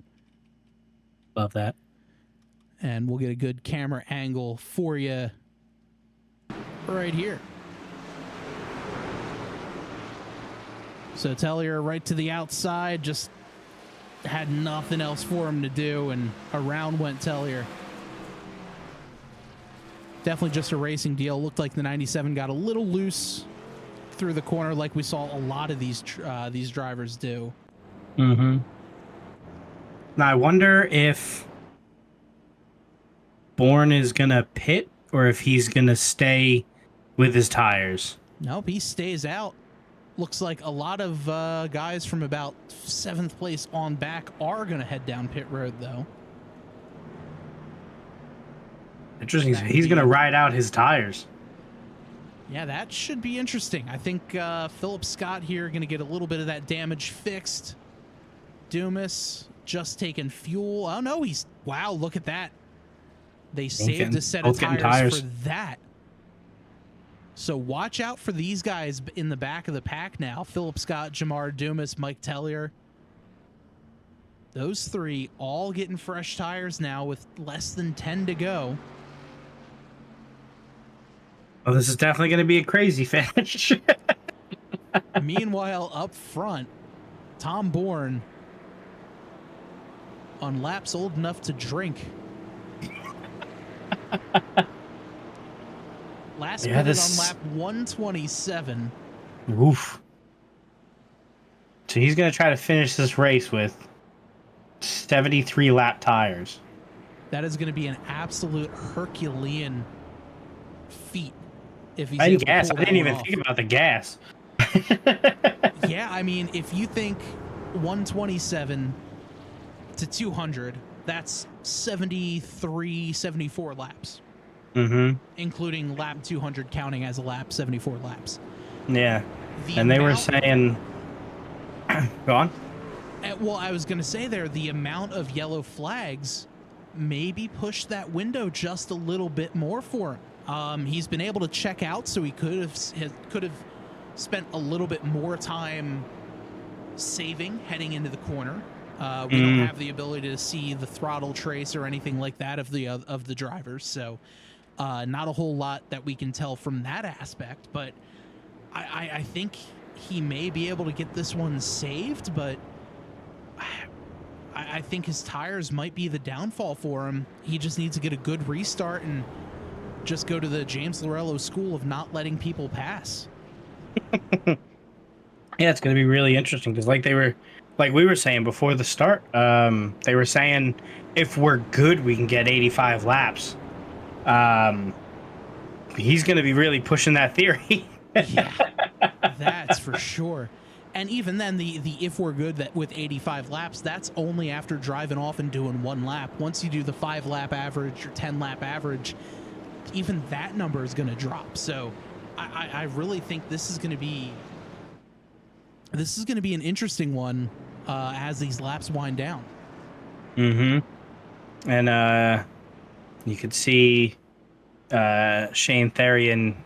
Speaker 2: Love that.
Speaker 1: And we'll get a good camera angle for you right here. So Tellier right to the outside, just had nothing else for him to do, and around went Tellier. Definitely just a racing deal. Looked like the 97 got a little loose through the corner, like we saw a lot of these drivers do.
Speaker 2: Mm-hmm. Now I wonder if Bourne is gonna pit or if he's gonna stay with his tires.
Speaker 1: Nope, he stays out. Looks like a lot of guys from about 7th place on back are going to head down pit road, though.
Speaker 2: Interesting. He's going to ride out his tires.
Speaker 1: Yeah, that should be interesting. I think Philip Scott here going to get a little bit of that damage fixed. Dumas just taking fuel. Oh, no, wow, look at that. They saved a set of tires for that. So watch out for these guys in the back of the pack now. Philip Scott, Jamar Dumas, Mike Tellier. Those three all getting fresh tires now with less than 10 to go.
Speaker 2: Oh, this is definitely going to be a crazy finish.
Speaker 1: Meanwhile, up front, Tom Bourne on laps old enough to drink. Last minute on lap 127.
Speaker 2: Oof. So he's going to try to finish this race with 73 lap tires.
Speaker 1: That is going to be an absolute Herculean feat if he's
Speaker 2: I
Speaker 1: able to
Speaker 2: guess.
Speaker 1: pull
Speaker 2: I didn't even
Speaker 1: off.
Speaker 2: think about the gas.
Speaker 1: Yeah, I mean, if you think 127 to 200, that's 73, 74 laps.
Speaker 2: Mm-hmm.
Speaker 1: Including lap 200 counting as a lap, 74 laps.
Speaker 2: Yeah. And they were saying... Go on.
Speaker 1: Well, I was going to say there, the amount of yellow flags maybe pushed that window just a little bit more for him. He's been able to check out, so he could have spent a little bit more time saving heading into the corner. We don't have the ability to see the throttle trace or anything like that of the drivers, so not a whole lot that we can tell from that aspect. But I think he may be able to get this one saved, but I think his tires might be the downfall for him. He just needs to get a good restart and just go to the James Lorello school of not letting people pass.
Speaker 2: Yeah, it's going to be really interesting because like we were saying before the start, they were saying if we're good, we can get 85 laps. He's going to be really pushing that theory.
Speaker 1: Yeah, that's for sure. And even then, the if we're good that with 85 laps, that's only after driving off and doing one lap. Once you do the 5-lap average or 10-lap average, even that number is going to drop. So I really think this is going to be an interesting one as these laps wind down.
Speaker 2: Mm-hmm. And you could see Shane Therian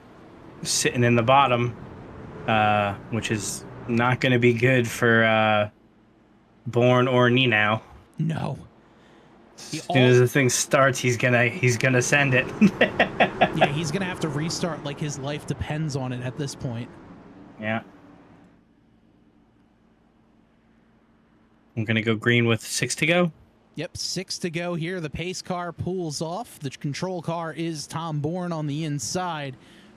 Speaker 2: sitting in the bottom, which is not going to be good for Bourne or Ninow.
Speaker 1: No.
Speaker 2: As soon as the thing starts, he's gonna send it.
Speaker 1: Yeah, he's gonna have to restart like his life depends on it at this point.
Speaker 2: Yeah. I'm gonna go green with 6 to go.
Speaker 1: Yep, 6 to go here. The pace car pulls off. The control car is Tom Bourne on the inside.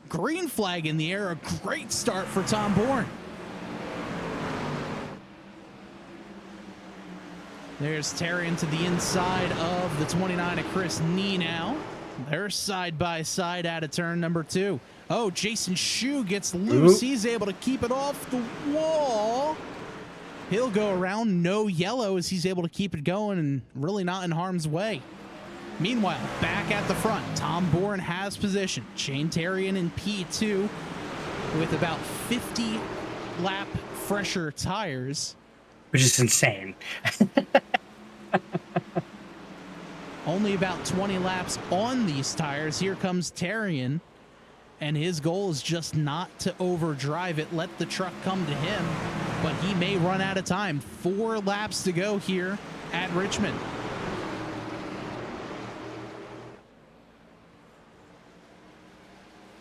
Speaker 1: Green flag in the air. A great start for Tom Bourne. There's Terrian to the inside of the 29 of Chris Ninow. They're side by side out of turn number 2. Oh, Jason Shue gets loose. Ooh. He's able to keep it off the wall. He'll go around, no yellow, as he's able to keep it going and really not in harm's way. Meanwhile, back at the front, Tom Bourne has position. Shane Terrian in P2 with about 50 lap fresher tires.
Speaker 2: Which is insane.
Speaker 1: Only about 20 laps on these tires. Here comes Terrian, and his goal is just not to overdrive it, let the truck come to him, but he may run out of time. 4 laps to go here at Richmond.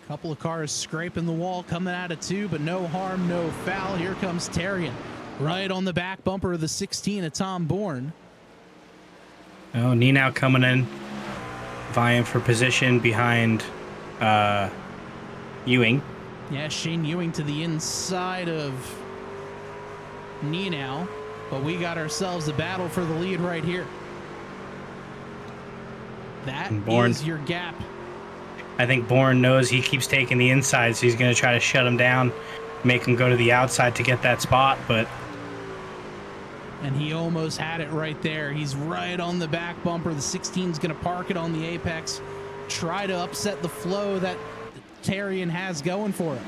Speaker 1: Couple of cars scraping the wall, coming out of 2, but no harm, no foul. Here comes Terrian, right on the back bumper of the 16 of Tom Bourne.
Speaker 2: Oh, Ninow coming in, vying for position behind Ewing.
Speaker 1: Yeah, Shane Ewing to the inside of Ninow, but we got ourselves a battle for the lead right here. That is your gap.
Speaker 2: I think Bourne knows he keeps taking the inside, so he's going to try to shut him down, make him go to the outside to get that spot, but...
Speaker 1: And he almost had it right there. He's right on the back bumper. The 16's going to park it on the apex, try to upset the flow that Terrian has going for it.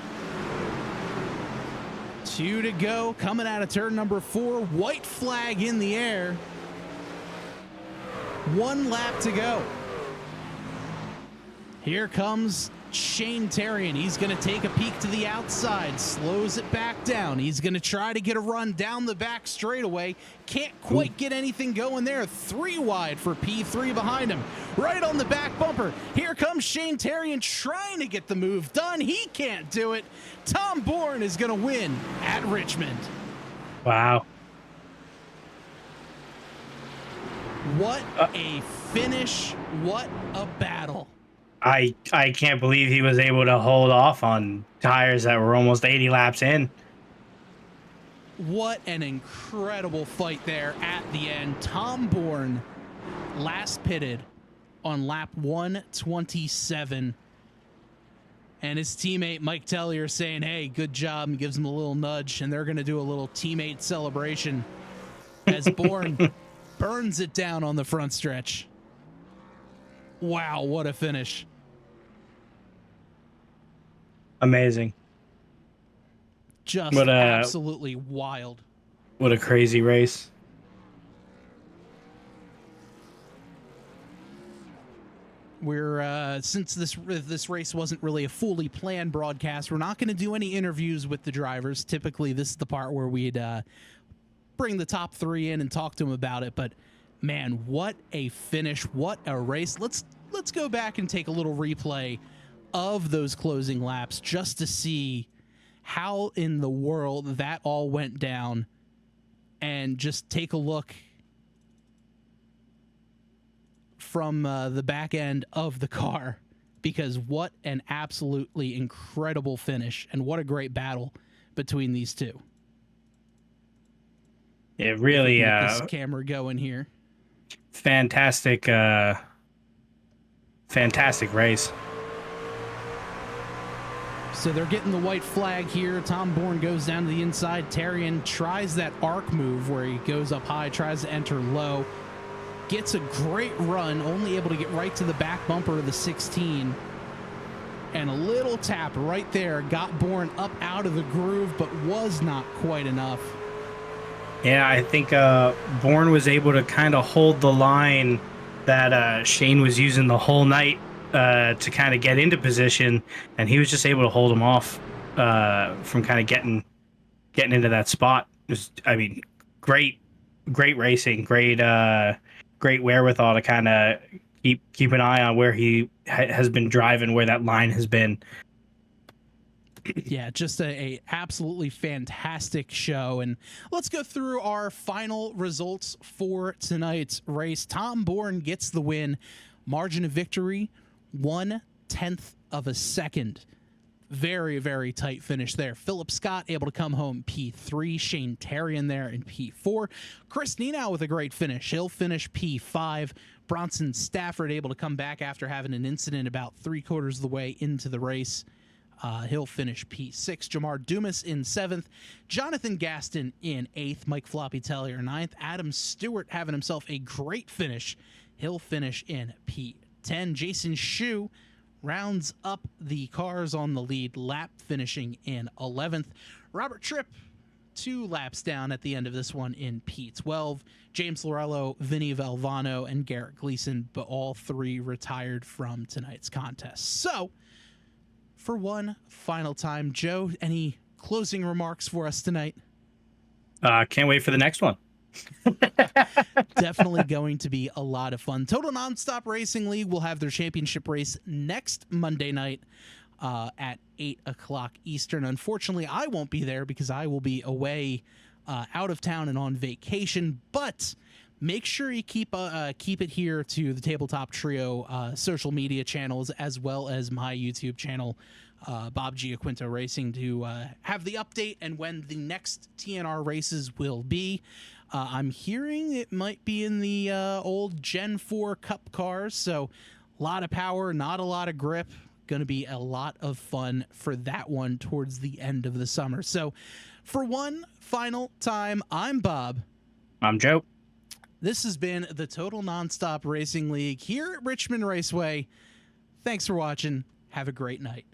Speaker 1: 2 to go, coming out of turn number 4. White flag in the air. 1 lap to go. Here comes Shane Terrian. He's going to take a peek to the outside, slows it back down. He's going to try to get a run down the back straightaway. Can't quite get anything going there. 3 wide for P3 behind him. Right on the back bumper. Here comes Shane Terrian trying to get the move done. He can't do it. Tom Bourne is going to win at Richmond.
Speaker 2: Wow.
Speaker 1: What a finish. What a battle.
Speaker 2: I can't believe he was able to hold off on tires that were almost 80 laps in.
Speaker 1: What an incredible fight there at the end. Tom Bourne last pitted on lap 127. And his teammate Mike Tellier saying, hey, good job, and gives him a little nudge. And they're going to do a little teammate celebration as Bourne burns it down on the front stretch. Wow, what a finish.
Speaker 2: Amazing.
Speaker 1: Just absolutely wild.
Speaker 2: What a crazy race.
Speaker 1: We're since this race wasn't really a fully planned broadcast, we're not going to do any interviews with the drivers. Typically, this is the part where we'd bring the top 3 in and talk to them about it. But man, what a finish! What a race! Let's go back and take a little replay of those closing laps just to see how in the world that all went down, and just take a look from the back end of the car, because what an absolutely incredible finish, and what a great battle between these two.
Speaker 2: It really
Speaker 1: this camera going here.
Speaker 2: Fantastic race.
Speaker 1: So they're getting the white flag here. Tom Bourne goes down to the inside. Terrian tries that arc move where he goes up high, tries to enter low. Gets a great run, only able to get right to the back bumper of the 16. And a little tap right there got Bourne up out of the groove, but was not quite enough.
Speaker 2: Yeah, I think Bourne was able to kind of hold the line that Shane was using the whole night to kind of get into position, and he was just able to hold him off from kind of getting into that spot. I mean, great racing, great wherewithal to kind of keep an eye on where he has been driving, where that line has been.
Speaker 1: Yeah, just a absolutely fantastic show. And let's go through our final results for tonight's race. Tom Bourne gets the win. Margin of victory, 1/10 of a second. Very, very tight finish there. Philip Scott able to come home P3. Shane Terrian there in P4. Chris Nenow with a great finish. He'll finish P5. Bronson Stafford able to come back after having an incident about 3/4 of the way into the race. He'll finish P6. Jamar Dumas in 7th. Jonathan Gaston in 8th. Mike Floppy Tellier 9th. Adam Stewart having himself a great finish. He'll finish in P10. Jason Shue rounds up the cars on the lead lap, finishing in 11th. Robert Tripp, 2 laps down at the end of this one in P12. James Lorello, Vinny Valvano, and Garrett Gleason, but all 3 retired from tonight's contest. So, for one final time, Joe, any closing remarks for us tonight?
Speaker 2: Can't wait for the next one.
Speaker 1: Definitely going to be a lot of fun. Total Nonstop Racing League will have their championship race next Monday night at 8 o'clock Eastern. Unfortunately, I won't be there because I will be away out of town and on vacation, but make sure you keep it here to the Tabletop Trio social media channels, as well as my YouTube channel, Bob Giaquinto Racing, to have the update and when the next TNR races will be. I'm hearing it might be in the old Gen 4 Cup cars, so a lot of power, not a lot of grip. Going to be a lot of fun for that one towards the end of the summer. So for one final time, I'm Bob.
Speaker 2: I'm Joe.
Speaker 1: This has been the Total Nonstop Racing League here at Richmond Raceway. Thanks for watching. Have a great night.